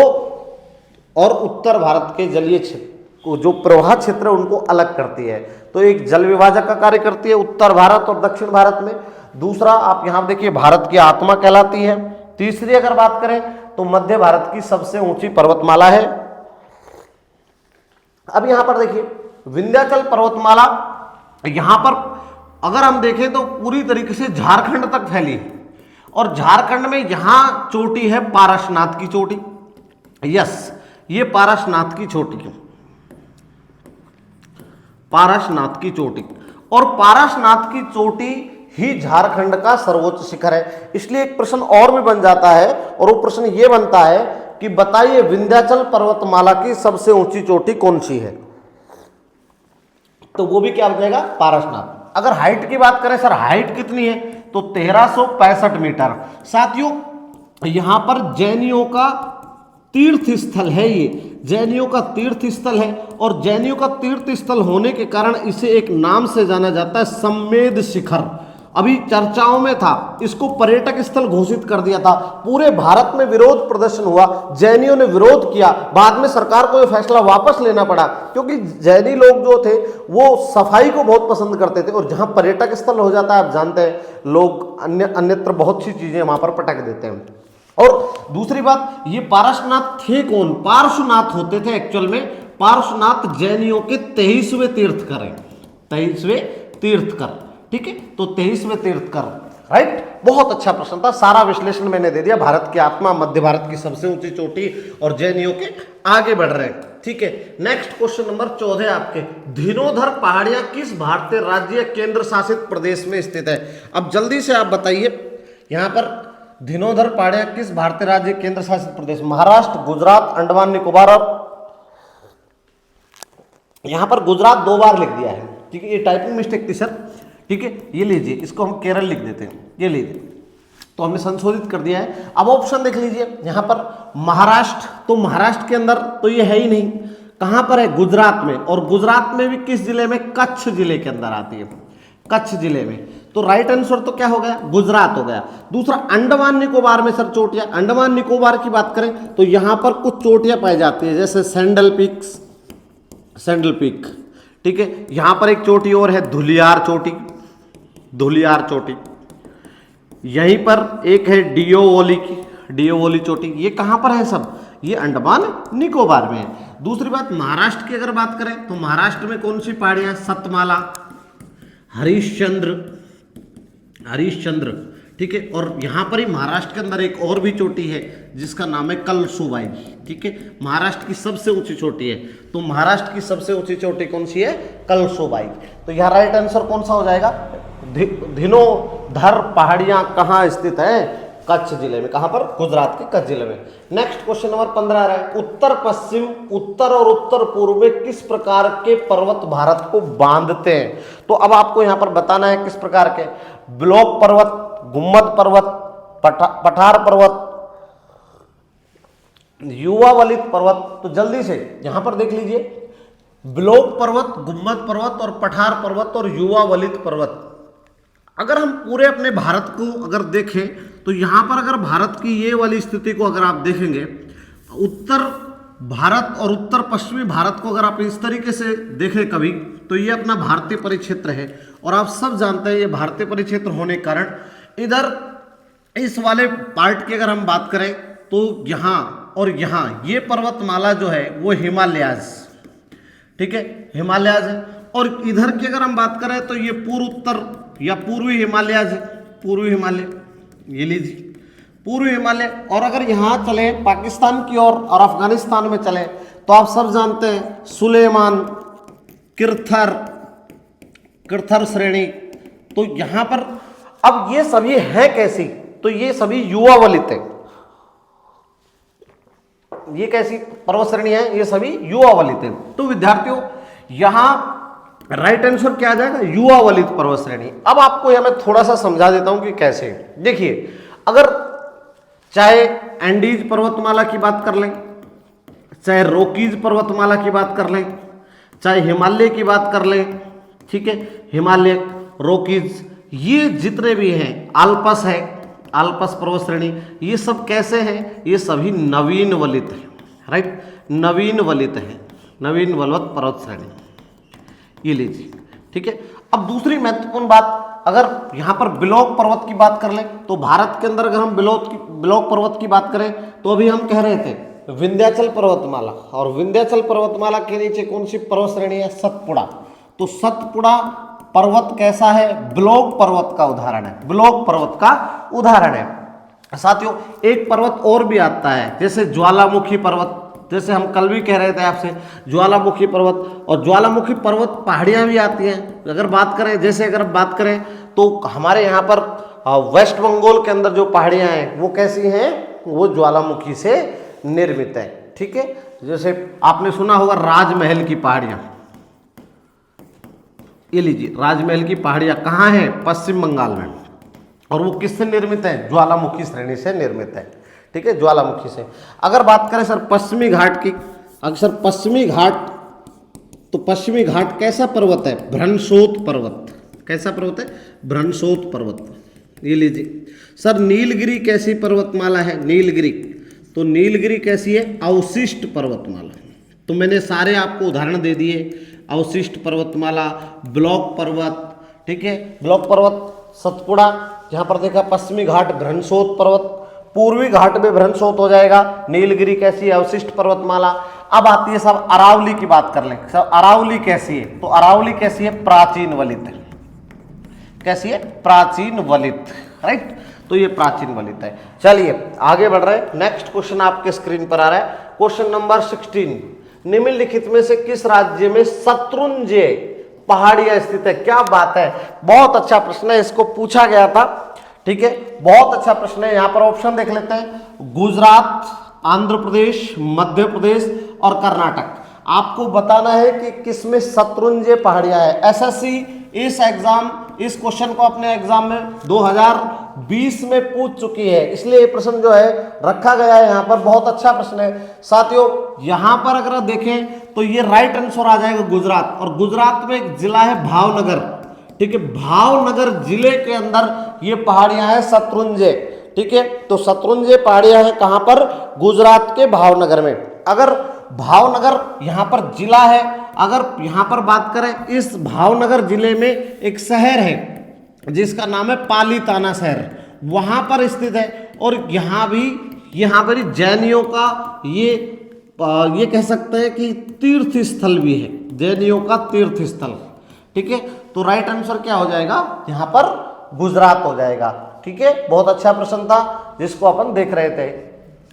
और उत्तर भारत के जलीय क्षेत्र को, जो प्रवाह क्षेत्र है, उनको अलग करती है। तो एक जल विभाजक का कार्य करती है उत्तर भारत और दक्षिण भारत में। दूसरा आप यहां देखिए भारत की आत्मा कहलाती है। तीसरी अगर बात करें तो मध्य भारत की सबसे ऊंची पर्वतमाला है। अब यहां पर देखिए विंध्याचल पर्वतमाला, यहां पर अगर हम देखें तो पूरी तरीके से झारखंड तक फैली है, और झारखंड में यहां चोटी है पारसनाथ की चोटी। यस, ये पारसनाथ की चोटी है, पारसनाथ की चोटी। और पारसनाथ की चोटी ही झारखंड का सर्वोच्च शिखर है। इसलिए एक प्रश्न और भी बन जाता है, और वो प्रश्न ये बनता है कि बताइए विंध्याचल पर्वतमाला की सबसे ऊंची चोटी कौन सी है, तो वो भी क्या हो जाएगा, पारसनाथ। अगर हाइट की बात करें, सर हाइट कितनी है, तो 1365 मीटर। साथियों यहां पर जैनियों का तीर्थ स्थल है, ये जैनियों का तीर्थ स्थल है, और जैनियों का तीर्थ स्थल होने के कारण इसे एक नाम से जाना जाता है, सम्मेद शिखर। अभी चर्चाओं में था, इसको पर्यटक स्थल घोषित कर दिया था, पूरे भारत में विरोध प्रदर्शन हुआ, जैनियों ने विरोध किया, बाद में सरकार को यह फैसला वापस लेना पड़ा, क्योंकि जैनी लोग जो थे वो सफाई को बहुत पसंद करते थे, और जहां पर्यटक स्थल हो जाता है आप जानते हैं लोग अन्यत्र बहुत सी चीजें वहां पर पटक देते हैं। और दूसरी बात, ये पारसनाथ थे कौन, पार्श्वनाथ होते थे एक्चुअल में। पार्श्वनाथ जैनियों के 23वें तीर्थकर हैं, 23वें तीर्थकर, ठीक है, तो 23वें तीर्थकर, राइट। बहुत अच्छा प्रश्न था, सारा विश्लेषण मैंने दे दिया, भारत की आत्मा, मध्य भारत की सबसे ऊंची चोटी, और जैनियों के आगे बढ़ रहे हैं, ठीक है। नेक्स्ट क्वेश्चन नंबर 14 आपके, धीनोधर पहाड़ियां किस भारतीय राज्य या केंद्र शासित प्रदेश में स्थित है। अब जल्दी से आप बताइए, यहां पर धीनोधर पहाड़ियां किस भारतीय राज्य केंद्र शासित प्रदेश, महाराष्ट्र, गुजरात, अंडमान निकोबार, और यहां पर गुजरात 2 बार लिख दिया है, ठीक है, ये टाइपिंग मिस्टेक थी सर, ठीक है, ये लीजिए, इसको हम केरल लिख देते हैं, ये लीजिए, तो हमने संशोधित कर दिया है। अब ऑप्शन देख लीजिए, यहां पर महाराष्ट्र, तो महाराष्ट्र के अंदर तो ये है ही नहीं, कहां पर है, गुजरात में, और गुजरात में भी किस जिले में, कच्छ जिले के अंदर आती है, कच्छ जिले में, तो राइट आंसर तो क्या हो गया, गुजरात हो गया। दूसरा, अंडमान निकोबार में सर चोटियां, अंडमान निकोबार की बात करें तो यहां पर कुछ चोटियां पाई जाती है, जैसे सैंडल पीक, ठीक है, यहां पर एक चोटी और है धुलियार चोटी, यहीं पर एक है डियोवोली चोटी, ये कहां पर है सब, ये अंडमान निकोबार में है। दूसरी बात, महाराष्ट्र की अगर बात करें तो महाराष्ट्र में कौन सी पहाड़ियां, सतमाला, हरिश्चंद्र, ठीक है, और यहां पर ही महाराष्ट्र के अंदर एक और भी चोटी है जिसका नाम है कलसुबाई, ठीक है, महाराष्ट्र की सबसे ऊंची चोटी है, तो महाराष्ट्र की सबसे ऊंची चोटी कौन सी है, कलसुबाई। तो यहां राइट आंसर कौन सा हो जाएगा, धीनोधर पहाड़ियां कहां स्थित है, कच्छ जिले में, कहां पर, गुजरात के कच्छ जिले में। नेक्स्ट क्वेश्चन नंबर 15 आ रहा है, उत्तर पश्चिम, उत्तर और उत्तर पूर्व में किस प्रकार के पर्वत भारत को बांधते हैं। तो अब आपको यहां पर बताना है किस प्रकार के, ब्लॉक पर्वत, गुम्मद पर्वत, पठार पर्वत, युवा वलित पर्वत। तो जल्दी से यहां पर देख लीजिए, ब्लॉक पर्वत, गुम्मद पर्वत और पठार पर्वत और युवा वलित पर्वत। अगर हम पूरे अपने भारत को अगर देखें तो यहां पर अगर भारत की ये वाली स्थिति को अगर आप देखेंगे, उत्तर भारत और उत्तर पश्चिमी भारत को अगर आप इस तरीके से देखें कभी, तो ये अपना भारतीय परिक्षेत्र है, और आप सब जानते हैं ये भारतीय परिक्षेत्र होने के कारण इधर इस वाले पार्ट की अगर हम बात करें तो यहाँ और यहाँ ये पर्वतमाला जो है वो हिमालयाज, ठीक है, हिमालयाज है, और इधर की अगर हम बात करें तो ये पूर्व उत्तर या पूर्वी हिमालयाज है, पूर्वी हिमालय, ये लीजिए पूर्वी हिमालय। और अगर यहाँ चले पाकिस्तान की ओर और अफगानिस्तान में चले तो आप सब जानते हैं सुलेमान, किर्थर श्रेणी। तो यहाँ पर अब ये सभी है कैसी, तो ये सभी युवा वलित है, ये कैसी पर्वत श्रेणी है, ये सभी युवा वलित है। तो विद्यार्थियों यहाँ राइट आंसर क्या आ जाएगा, युवा वलित पर्वत श्रेणी। अब आपको यह मैं थोड़ा सा समझा देता हूं कि कैसे। देखिए, अगर चाहे एंडीज पर्वतमाला की बात कर लें, चाहे रॉकीज पर्वतमाला की बात कर लें, चाहे हिमालय की बात कर लें, ठीक है, हिमालय, रॉकीज, ये जितने भी हैं, आल्पस है, आल्पस पर्वत श्रेणी, ये सब कैसे हैं, ये सभी नवीन वलित है, राइट, नवीन वलित है, नवीन वलित पर्वत श्रेणी, ये लीजिए, ठीक है। अब दूसरी महत्वपूर्ण बात, अगर यहां पर ब्लॉक पर्वत की बात कर लें तो भारत के अंदर अगर हम ब्लॉक पर्वत की बात करें तो अभी हम कह रहे थे विंध्याचल पर्वतमाला, और विंध्याचल पर्वतमाला के नीचे कौन सी पर्वत श्रेणी है, सतपुड़ा। तो सतपुड़ा पर्वत कैसा है, ब्लॉक पर्वत का उदाहरण है, ब्लॉक पर्वत का उदाहरण है। साथियों एक पर्वत और भी आता है, जैसे ज्वालामुखी पर्वत, जैसे हम कल भी कह रहे थे आपसे ज्वालामुखी पर्वत, और ज्वालामुखी पर्वत पहाड़ियाँ भी आती हैं। अगर बात करें, जैसे अगर बात करें तो हमारे यहाँ पर वेस्ट बंगाल के अंदर जो पहाड़ियाँ हैं वो कैसी हैं, वो ज्वालामुखी से निर्मित है। ठीक है, जैसे आपने सुना होगा राजमहल की पहाड़ियाँ, ये लीजिए राजमहल की पहाड़ियाँ कहाँ हैं, पश्चिम बंगाल में, और वो किससे निर्मित है, ज्वालामुखी श्रेणी से निर्मित है। ठीक है, ज्वालामुखी से। अगर बात करें सर पश्चिमी घाट की, अक्सर पश्चिमी घाट, तो पश्चिमी घाट कैसा पर्वत है, भ्रंशोत पर्वत। कैसा पर्वत है, भ्रंशोत पर्वत। ये लीजिए सर नीलगिरी कैसी पर्वतमाला है, नीलगिरी, तो नीलगिरी कैसी है, अवशिष्ट पर्वतमाला। तो मैंने सारे आपको उदाहरण दे दिए, अवशिष्ट पर्वतमाला, ब्लॉक पर्वत, ठीक है, ब्लॉक पर्वत सतपुड़ा, जहाँ पर देखा पश्चिमी घाट भ्रंशोत पर्वत, पूर्वी घाट में भ्रंशोत हो जाएगा, नीलगिरी कैसी है, अवशिष्ट पर्वतमाला। अब आती है सब अरावली की बात कर लें, सब अरावली कैसी है, तो अरावली कैसी है, प्राचीन वलित है। कैसी है, प्राचीन वलित, राइट, तो ये प्राचीन वलित है। चलिए आगे बढ़ रहे हैं, नेक्स्ट क्वेश्चन आपके स्क्रीन पर आ रहा है, क्वेश्चन नंबर 16, निम्नलिखित में से किस राज्य में शत्रुंजय पहाड़ियां स्थित है। क्या बात है, बहुत अच्छा प्रश्न है, इसको पूछा गया था। ठीक है, बहुत अच्छा प्रश्न है। यहां पर ऑप्शन देख लेते हैं, गुजरात, आंध्र प्रदेश, मध्य प्रदेश और कर्नाटक। आपको बताना है कि किसमें शत्रुंजय पहाड़ियां है। एसएससी इस एग्जाम, इस क्वेश्चन को अपने एग्जाम में 2020 में पूछ चुकी है, इसलिए ये प्रश्न जो है रखा गया है यहाँ पर। बहुत अच्छा प्रश्न है साथियों। यहाँ पर अगर देखें तो ये राइट आंसर आ जाएगा गुजरात, और गुजरात में एक जिला है भावनगर। ठीक है, भावनगर जिले के अंदर ये पहाड़ियां हैं शत्रुंजय। ठीक है, तो शत्रुंजय पहाड़ियां हैं कहां पर, गुजरात के भावनगर में। अगर भावनगर यहां पर जिला है, अगर यहां पर बात करें, इस भावनगर जिले में एक शहर है जिसका नाम है पालीताना शहर, वहां पर स्थित है। और यहाँ पर जैनियों का ये कह सकते हैं कि तीर्थ स्थल भी है, जैनियों का तीर्थ स्थल। ठीक है, तो राइट आंसर क्या हो जाएगा, यहाँ पर गुजरात हो जाएगा। ठीक है, बहुत अच्छा प्रश्न था जिसको अपन देख रहे थे।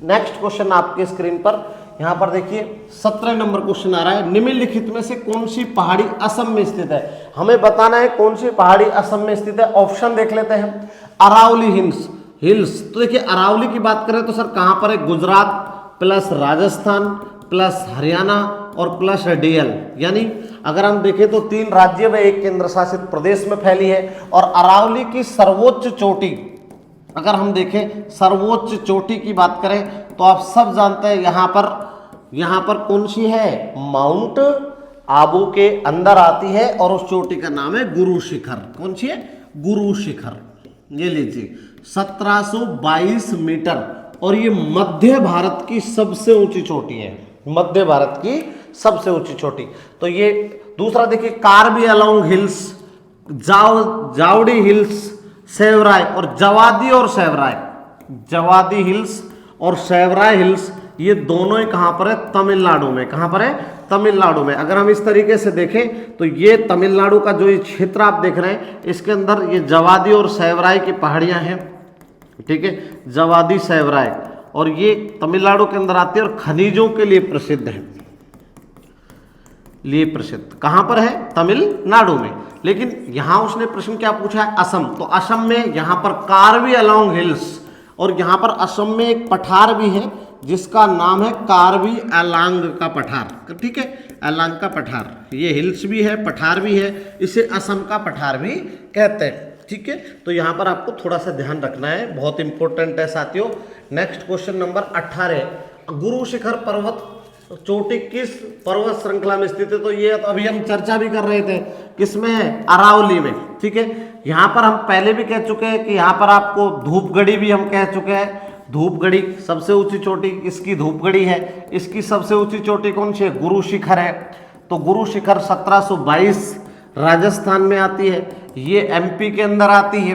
नेक्स्ट क्वेश्चन आपके स्क्रीन पर, यहाँ पर देखिए 17 नंबर क्वेश्चन आ रहा है, निम्नलिखित में से कौन सी पहाड़ी असम में स्थित है। हमें बताना है कौन सी पहाड़ी असम में स्थित है। ऑप्शन देख लेते हैं, अरावली हिल्स। तो देखिए अरावली की बात करें तो सर कहाँ पर है, गुजरात प्लस राजस्थान प्लस हरियाणा और प्लस डीएल, यानी अगर हम देखें तो 3 राज्य में एक केंद्र शासित प्रदेश में फैली है। और अरावली की सर्वोच्च चोटी, अगर हम देखें सर्वोच्च चोटी की बात करें तो आप सब जानते हैं यहाँ पर कौन सी है, माउंट आबू के अंदर आती है, और उस चोटी का नाम है गुरु शिखर। कौन सी है, गुरु शिखर। ये लीजिए 1722 मीटर, और ये मध्य भारत की सबसे ऊंची चोटी है, मध्य भारत की सबसे ऊंची चोटी। तो ये दूसरा देखिए, Karbi along hills, Jawali hills, Shevaroy और जवादी और सेवराय, जवादी हिल्स और सेवराय हिल्स, ये दोनों ही कहां पर है, तमिलनाडु में। कहां पर है, तमिलनाडु में। अगर हम इस तरीके से देखें तो ये तमिलनाडु का जो ये क्षेत्र आप देख रहे हैं, इसके अंदर ये जवादी और सेवराय की पहाड़ियां हैं। ठीक है, जवादी सेवराय, और ये तमिलनाडु के अंदर आती है और खनिजों के लिए प्रसिद्ध है, लिए प्रसिद्ध। कहां पर है, तमिलनाडु में। लेकिन यहां उसने प्रश्न क्या पूछा है, असम। तो असम में यहां पर कार्बी एलोंग हिल्स, और यहां पर असम में एक पठार भी है जिसका नाम है कार्बी एलांग का पठार। ठीक है, एलांग का पठार, ये हिल्स भी है, पठार भी है, इसे असम का पठार भी कहते हैं। ठीक है, तो यहाँ पर आपको थोड़ा सा ध्यान रखना है, बहुत इंपॉर्टेंट है साथियों। Next question number 18, Guru Shikhar पर्वत चोटी किस पर्वत श्रृंखला में स्थित है। तो ये तो अभी हम चर्चा भी कर रहे थे, किसमें है, अरावली में। ठीक है, यहाँ पर हम पहले भी कह चुके हैं कि यहाँ पर आपको धूपगढ़ी भी हम कह चुके हैं। धूपगढ़ी सबसे ऊंची चोटी इसकी धूपगढ़ी है। इसकी सबसे ऊंची चोटी कौन सी है, गुरु शिखर है। तो गुरु शिखर 1722 राजस्थान में आती है, ये एमपी के अंदर आती है।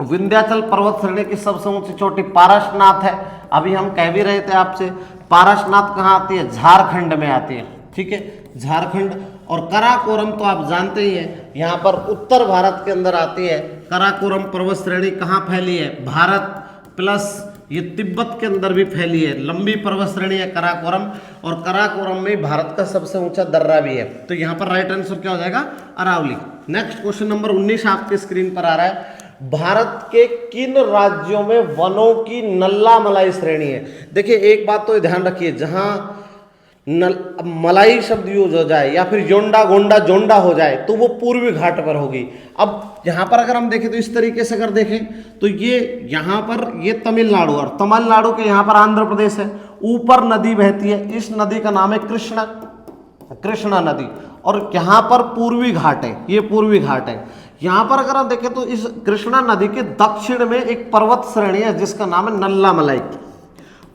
विंध्याचल पर्वत श्रेणी की सबसे ऊंची चोटी पारसनाथ है। अभी हम कह भी रहे थे आपसे, पारसनाथ कहाँ आती है, झारखंड में आती है। ठीक है, झारखंड। और कराकोरम तो आप जानते ही हैं, यहाँ पर उत्तर भारत के अंदर आती है। कराकोरम पर्वत श्रेणी कहाँ फैली है, भारत प्लस ये तिब्बत के अंदर भी फैली है। लंबी पर्वत श्रेणी है कराकोरम, और कराकोरम में भारत का सबसे ऊंचा दर्रा भी है। तो यहाँ पर राइट आंसर क्या हो जाएगा? अरावली। नेक्स्ट क्वेश्चन नंबर 19 आपके स्क्रीन पर आ रहा है। भारत के किन राज्यों में वनों की नल्ला मलाई श्रेणी है? देखिए एक बात तो ध्यान रखिए, जहां मलाई शब्द यूज हो जाए या फिर योंडा गोंडा जोंडा हो जाए तो वो पूर्वी घाट पर होगी। अब यहाँ पर अगर हम देखें तो इस तरीके से अगर देखें तो ये यहाँ पर ये तमिलनाडु, और तमिलनाडु के यहाँ पर आंध्र प्रदेश है। ऊपर नदी बहती है, इस नदी का नाम है कृष्णा नदी, और यहाँ पर पूर्वी घाट है, ये पूर्वी घाट है। यहाँ पर अगर आप देखें तो इस कृष्णा नदी के दक्षिण में एक पर्वत श्रेणी है जिसका नाम है नल्ला मलाई।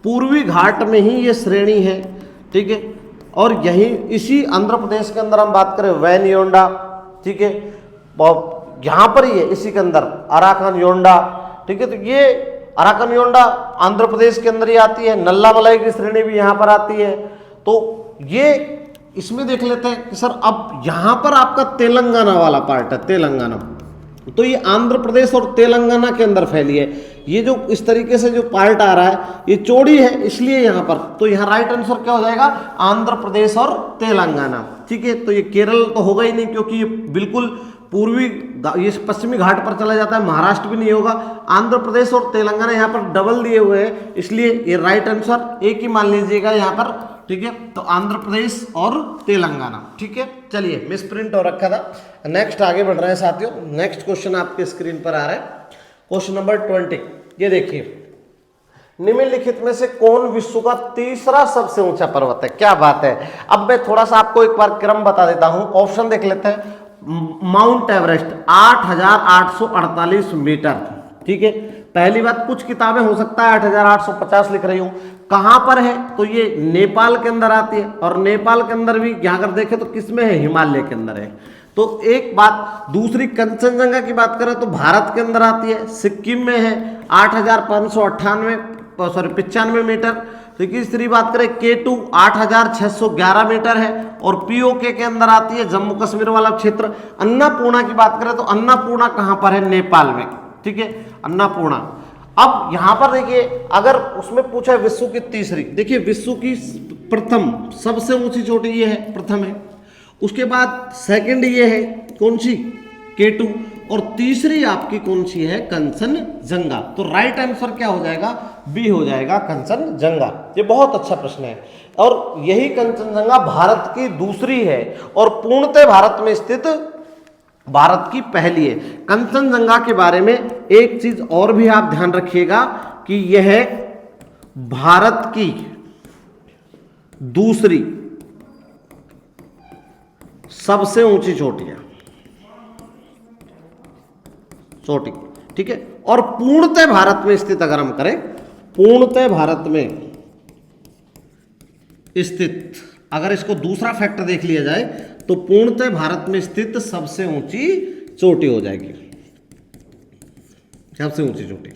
पूर्वी घाट में ही ये श्रेणी है, ठीक है। और यही इसी आंध्र प्रदेश के अंदर हम बात करें वैनयोंडा, ठीक है, यहाँ पर ही है, इसी के अंदर अराकनयोंडा, ठीक है। तो ये अराकनयोंडा आंध्र प्रदेश के अंदर ही आती है, नल्ला मलाई की श्रेणी भी यहाँ पर आती है। तो ये इसमें देख लेते हैं कि सर अब यहाँ पर आपका तेलंगाना वाला पार्ट है, तेलंगाना, तो ये आंध्र प्रदेश और तेलंगाना के अंदर फैली है। ये जो इस तरीके से जो पार्ट आ रहा है ये चौड़ी है, इसलिए यहाँ पर, तो यहाँ राइट आंसर क्या हो जाएगा? आंध्र प्रदेश और तेलंगाना, ठीक है। तो ये केरल तो होगा ही नहीं क्योंकि ये बिल्कुल पूर्वी, ये पश्चिमी घाट पर चला जाता है, महाराष्ट्र भी नहीं होगा। आंध्र प्रदेश और तेलंगाना यहाँ पर डबल दिए हुए हैं, इसलिए ये राइट आंसर एक ही मान लीजिएगा यहाँ पर, ठीक है। तो आंध्र प्रदेश और तेलंगाना, ठीक है। चलिए मिस प्रिंट हो रखा था। नेक्स्ट आगे बढ़ रहे हैं साथियों। नेक्स्ट क्वेश्चन आपके स्क्रीन पर आ रहा है, क्वेश्चन नंबर 20। ये देखिए, निम्नलिखित में से कौन विश्व का तीसरा सबसे ऊंचा पर्वत है? क्या बात है। अब मैं थोड़ा सा आपको एक बार क्रम बता देता हूं, ऑप्शन देख लेते हैं। माउंट एवरेस्ट 8,848 मीटर, ठीक है। पहली बात, कुछ किताबें हो सकता है 8,850 लिख रही हूं। कहां पर है? तो ये नेपाल के अंदर आती है, और नेपाल के अंदर भी यहां अगर देखें तो किसमें है? हिमालय के अंदर है। तो एक बात। दूसरी, कंचनजंगा की बात करें तो भारत के अंदर आती है, सिक्किम में है 8,595 मीटर। तीसरी बात करें K2 8,611 मीटर है, और POK के अंदर आती है जम्मू कश्मीर वाला क्षेत्र। अन्नपूर्णा की बात करें तो अन्नपूर्णा कहां पर है? नेपाल में, ठीक है, अन्नपूर्णा। अब यहां पर देखिए, अगर उसमें पूछा है विश्व की तीसरी, देखिए विश्व की प्रथम सबसे ऊंची चोटी ये है, प्रथम है। उसके बाद सेकंड ये है कौन सी? K2, और तीसरी आपकी कौन सी है? कंचनजंगा। तो राइट आंसर क्या हो जाएगा? बी हो जाएगा, कंचनजंगा। ये बहुत अच्छा प्रश्न है, और यही कंचनजंगा भारत की दूसरी है, और पूर्णतः भारत में स्थित भारत की पहली है। कंचनजंगा के बारे में एक चीज और भी आप ध्यान रखिएगा कि यह भारत की दूसरी सबसे ऊंची चोटी, ठीक है। और पूर्णतः भारत में स्थित, अगर हम करें पूर्णतः भारत में स्थित, अगर इसको दूसरा फैक्टर देख लिया जाए तो पूर्णतः भारत में स्थित सबसे ऊंची चोटी हो जाएगी, सबसे ऊंची चोटी।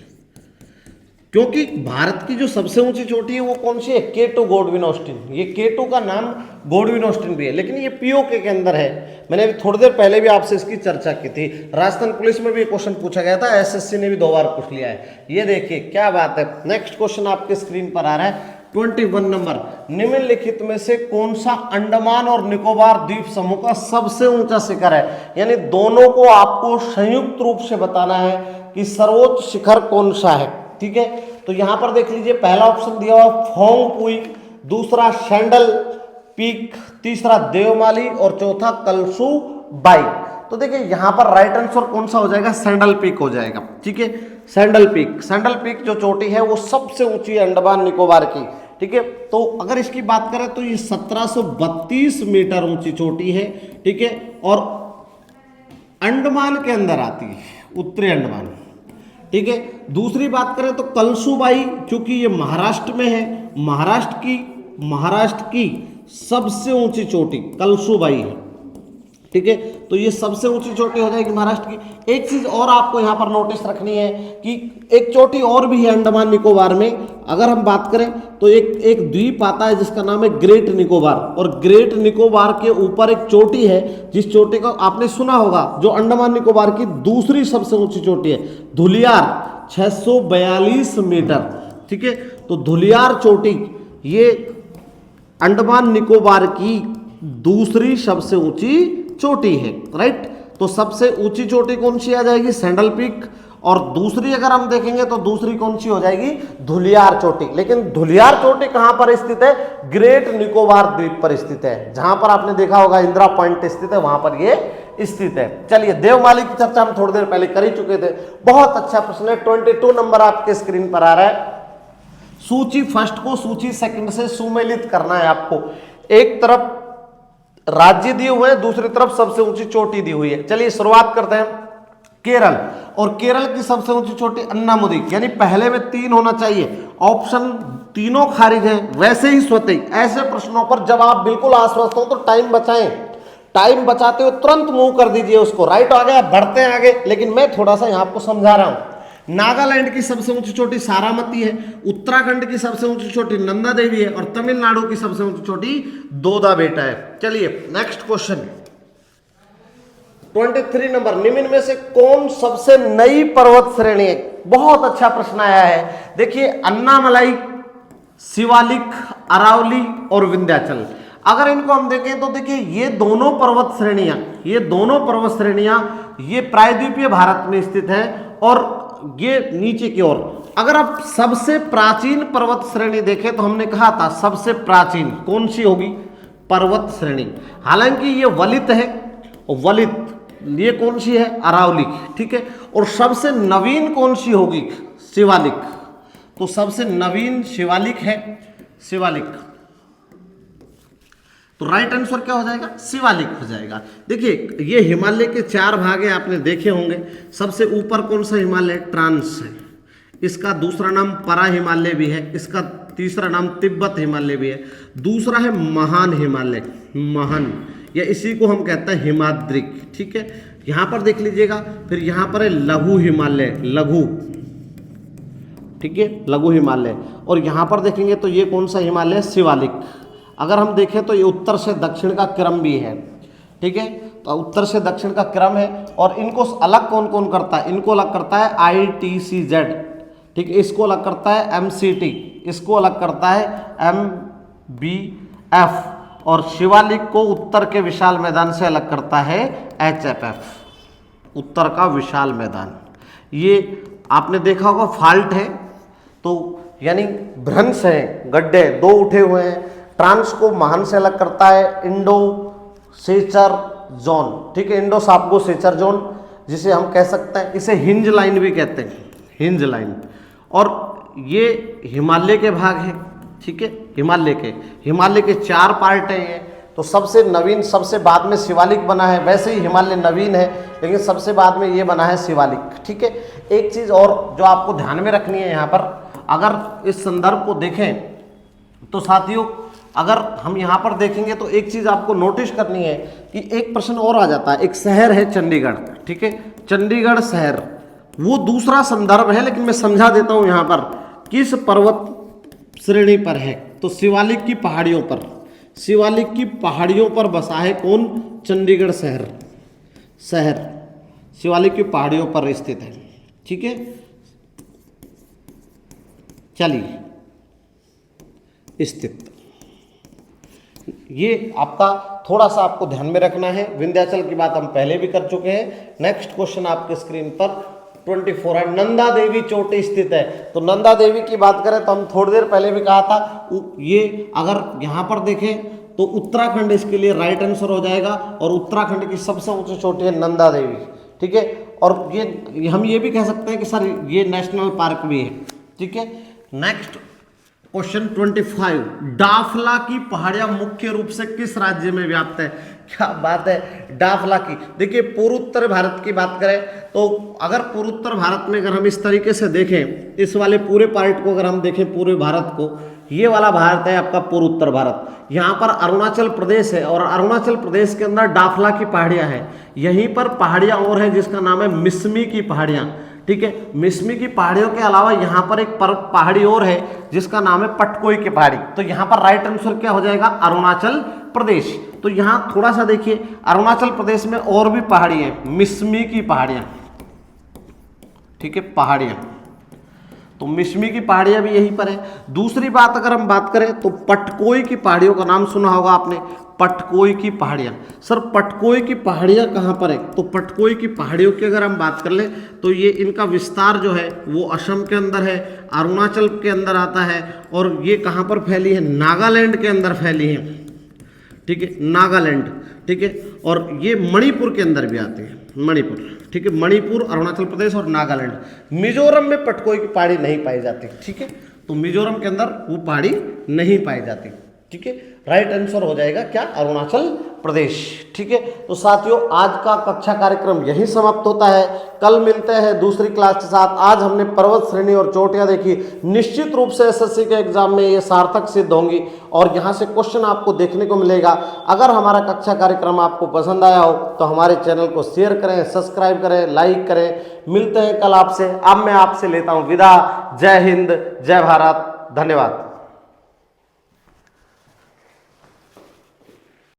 क्योंकि भारत की जो सबसे ऊंची चोटी है वो कौन सी है? K2 Godwin Austen. ये K2 का नाम गॉडविन ऑस्टिन भी है, लेकिन ये POK के अंदर है। मैंने अभी थोड़ी देर पहले भी आपसे इसकी चर्चा की थी। राजस्थान पुलिस में भी क्वेश्चन पूछा गया था, SSC ने भी 2 बार पूछ लिया है। ये देखिए क्या बात है। नेक्स्ट क्वेश्चन आपके स्क्रीन पर आ रहा है 21 नंबर। निम्नलिखित में से कौन सा अंडमान और निकोबार द्वीप समूह का सबसे ऊंचा शिखर है? यानी दोनों को आपको संयुक्त रूप से बताना है कि सर्वोच्च शिखर कौन सा है, ठीक है। तो यहां पर देख लीजिए, पहला ऑप्शन दिया हुआ फोंग पुई, दूसरा सैंडल पीक, तीसरा देवमाली, और चौथा कलसू बाई। तो देखिए यहां पर राइट आंसर कौन सा हो जाएगा? सैंडल पीक हो जाएगा, ठीक है। सैंडल पीक जो चोटी है वो सबसे ऊंची है अंडमान निकोबार की, ठीक है। तो अगर इसकी बात करें तो ये 1732 मीटर ऊंची चोटी है, ठीक है, और अंडमान के अंदर आती है, उत्तरी अंडमान, ठीक है। दूसरी बात करें तो कलसूबाई, क्योंकि ये महाराष्ट्र में है, महाराष्ट्र की सबसे ऊंची चोटी कलसूबाई है, ठीक है। तो ये सबसे ऊंची चोटी हो जाएगी महाराष्ट्र की। एक चीज और आपको यहां पर नोटिस रखनी है कि एक चोटी और भी है अंडमान निकोबार में। अगर हम बात करें तो एक द्वीप आता है जिसका नाम है ग्रेट निकोबार, और ग्रेट निकोबार के ऊपर एक चोटी है जिस चोटी को आपने सुना होगा, जो अंडमान निकोबार की दूसरी सबसे ऊंची चोटी है, धुलियार 642 मीटर, ठीक है। तो धुलियार चोटी ये अंडमान निकोबार की दूसरी सबसे ऊंची चोटी है, राइट। तो सबसे ऊंची चोटी कौन सी आ जाएगी? Sandal peak. और दूसरी अगर हम देखेंगे तो दूसरी कौन सी हो जाएगी? धुलियार चोटी। लेकिन धुलियार चोटी कहां पर स्थित है? ग्रेट निकोबार द्वीप पर स्थित है, जहां पर आपने देखा होगा इंदिरा पॉइंट स्थित है, वहां पर ये स्थित है। चलिए, देवमाली की चर्चा हम थोड़ी देर पहले कर ही चुके थे। बहुत अच्छा प्रश्न है, 22 नंबर आपके स्क्रीन पर आ रहा है। सूची फर्स्ट को सूची सेकंड से सुमेलित करना है आपको। एक तरफ राज्य दिए हुए हैं, दूसरी तरफ सबसे ऊंची चोटी दी हुई है। चलिए शुरुआत करते हैं। केरल, और केरल की सबसे ऊंची चोटी अन्नामुदी, यानी पहले में 3 होना चाहिए। ऑप्शन तीनों खारिज हैं। वैसे ही स्वतः ऐसे प्रश्नों पर जब आप बिल्कुल आश्वस्त हो तो टाइम बचाएं, टाइम बचाते हुए तुरंत मूव कर दीजिए उसको। राइट आ गया, बढ़ते हैं आगे। लेकिन मैं थोड़ा सा यहां आपको समझा रहा हूं। नागालैंड की सबसे ऊंची चोटी सारामती है, उत्तराखंड की सबसे ऊंची चोटी नंदा देवी है, और तमिलनाडु की सबसे ऊंची चोटी दोदा बेटा है। चलिए नेक्स्ट क्वेश्चन 23 नंबर, निम्न में से कौन सबसे नई पर्वत श्रेणी है? बहुत अच्छा प्रश्न आया है। देखिए, अन्नामलाई, शिवालिक, अरावली और विंध्याचल। अगर इनको हम देखें तो देखिए ये दोनों पर्वत श्रेणियां ये प्रायद्वीपीय भारत में स्थित हैं, और ये नीचे की ओर। अगर आप सबसे प्राचीन पर्वत श्रेणी देखें तो हमने कहा था सबसे प्राचीन कौन सी होगी? पर्वत श्रेणी। हालांकि ये वलित है, वलित ये कौन सी है? अरावली, ठीक है। और सबसे नवीन कौन सी होगी? शिवालिक। तो सबसे नवीन शिवालिक है, शिवालिक। तो राइट आंसर क्या हो जाएगा? शिवालिक हो जाएगा। देखिए, ये हिमालय के 4 भाग हैं, आपने देखे होंगे। सबसे ऊपर कौन सा हिमालय? ट्रांस है। इसका दूसरा नाम परा हिमालय भी है, इसका तीसरा नाम तिब्बत हिमालय भी है, दूसरा है महान हिमालय, महान, या इसी को हम कहते हैं हिमाद्रिक, ठीक है। यहां पर देख लीजिएगा। फिर यहां पर है लघु हिमालय, लघु, ठीक है, लघु हिमालय। और यहां पर देखेंगे तो ये कौन सा हिमालय है? शिवालिक। अगर हम देखें तो ये उत्तर से दक्षिण का क्रम भी है, ठीक है। तो उत्तर से दक्षिण का क्रम है। और इनको अलग कौन कौन करता है? इनको अलग करता है ITCZ, ठीक है। इसको अलग करता है MCT, इसको अलग करता है MBF, और शिवालिक को उत्तर के विशाल मैदान से अलग करता है HFF, उत्तर का विशाल मैदान। ये आपने देखा होगा फाल्ट है, तो यानी भ्रंश है, गड्ढे 2 उठे हुए हैं। ट्रांस को महान से अलग करता है इंडो सेचर जोन, ठीक है, इंडो सापगो सेचर जोन, जिसे हम कह सकते हैं, इसे हिंज लाइन भी कहते हैं, हिंज लाइन। और ये हिमालय के भाग हैं, ठीक है, हिमालय के 4 पार्ट हैं ये। तो सबसे नवीन, सबसे बाद में शिवालिक बना है। वैसे ही हिमालय नवीन है, लेकिन सबसे बाद में ये बना है शिवालिक, ठीक है। एक चीज़ और जो आपको ध्यान में रखनी है यहाँ पर, अगर इस संदर्भ को देखें तो साथियों, अगर हम यहाँ पर देखेंगे तो एक चीज़ आपको नोटिस करनी है कि एक प्रश्न और आ जाता है। एक शहर है चंडीगढ़, ठीक है, चंडीगढ़ शहर, वो दूसरा संदर्भ है, लेकिन मैं समझा देता हूँ यहाँ पर किस पर्वत श्रेणी पर है। तो शिवालिक की पहाड़ियों पर, शिवालिक की पहाड़ियों पर बसा है कौन? चंडीगढ़ शहर शिवालिक की पहाड़ियों पर स्थित है, ठीक है। चलिए, स्थित, ये आपका थोड़ा सा आपको ध्यान में रखना है। विंध्याचल की बात हम पहले भी कर चुके हैं। नेक्स्ट क्वेश्चन आपके स्क्रीन पर 24 है, नंदा देवी चोटी स्थित है। तो नंदा देवी की बात करें तो हम थोड़ी देर पहले भी कहा था, ये अगर यहाँ पर देखें तो उत्तराखंड इसके लिए राइट आंसर हो जाएगा, और उत्तराखंड की सबसे ऊंची चोटी है नंदा देवी, ठीक है। और ये हम ये भी कह सकते हैं कि सर ये नेशनल पार्क भी है, ठीक है। नेक्स्ट क्वेश्चन 25, डाफला की पहाड़ियां मुख्य रूप से किस राज्य में व्याप्त है? क्या बात है, डाफला की। देखिए, पूर्वोत्तर भारत की बात करें तो अगर पूर्वोत्तर भारत में अगर हम इस तरीके से देखें, इस वाले पूरे पार्ट को अगर हम देखें, पूरे भारत को, ये वाला भारत है आपका पूर्वोत्तर भारत। यहाँ पर अरुणाचल प्रदेश है, और अरुणाचल प्रदेश के अंदर डाफला की पहाड़ियाँ हैं। यहीं पर पहाड़ियाँ और हैं जिसका नाम है मिसमी की पहाड़ियाँ, ठीक है। मिसमी की पहाड़ियों के अलावा यहाँ पर एक पहाड़ी और है जिसका नाम है पटकोई की पहाड़ी। तो यहाँ पर राइट आंसर क्या हो जाएगा? अरुणाचल प्रदेश। तो यहाँ थोड़ा सा देखिए, अरुणाचल प्रदेश में और भी पहाड़ी है, मिसमी की पहाड़ियाँ, ठीक है, पहाड़ियाँ। तो मिश्मी की पहाड़ियां भी यहीं पर है। दूसरी बात अगर हम बात करें तो पटकोई की पहाड़ियों का नाम सुना होगा आपने, पटकोई की पहाड़ियां। सर पटकोई की पहाड़ियां कहाँ पर है? तो पटकोई की पहाड़ियों की अगर हम बात कर ले तो ये इनका विस्तार जो है वो असम के अंदर है, अरुणाचल के अंदर आता है, और ये कहाँ पर फैली है? नागालैंड के अंदर फैली है, ठीक है, नागालैंड, ठीक है, और ये मणिपुर के अंदर भी आते हैं, मणिपुर, ठीक है, मणिपुर, अरुणाचल प्रदेश और नागालैंड। मिजोरम में पटकोई की पहाड़ी नहीं पाई जाती, ठीक है, तो मिजोरम के अंदर वो पहाड़ी नहीं पाई जाती, ठीक है। राइट आंसर हो जाएगा क्या? अरुणाचल प्रदेश, ठीक है। तो साथियों आज का कक्षा कार्यक्रम यही समाप्त होता है। कल मिलते हैं दूसरी क्लास के साथ। आज हमने पर्वत श्रेणी और चोटियां देखी। निश्चित रूप से एसएससी के एग्जाम में ये सार्थक सिद्ध होंगी और यहाँ से क्वेश्चन आपको देखने को मिलेगा। अगर हमारा कक्षा कार्यक्रम आपको पसंद आया हो तो हमारे चैनल को शेयर करें, सब्सक्राइब करें, लाइक करें। मिलते हैं कल आपसे। अब मैं आपसे लेता हूँ विदा। जय हिंद, जय भारत, धन्यवाद।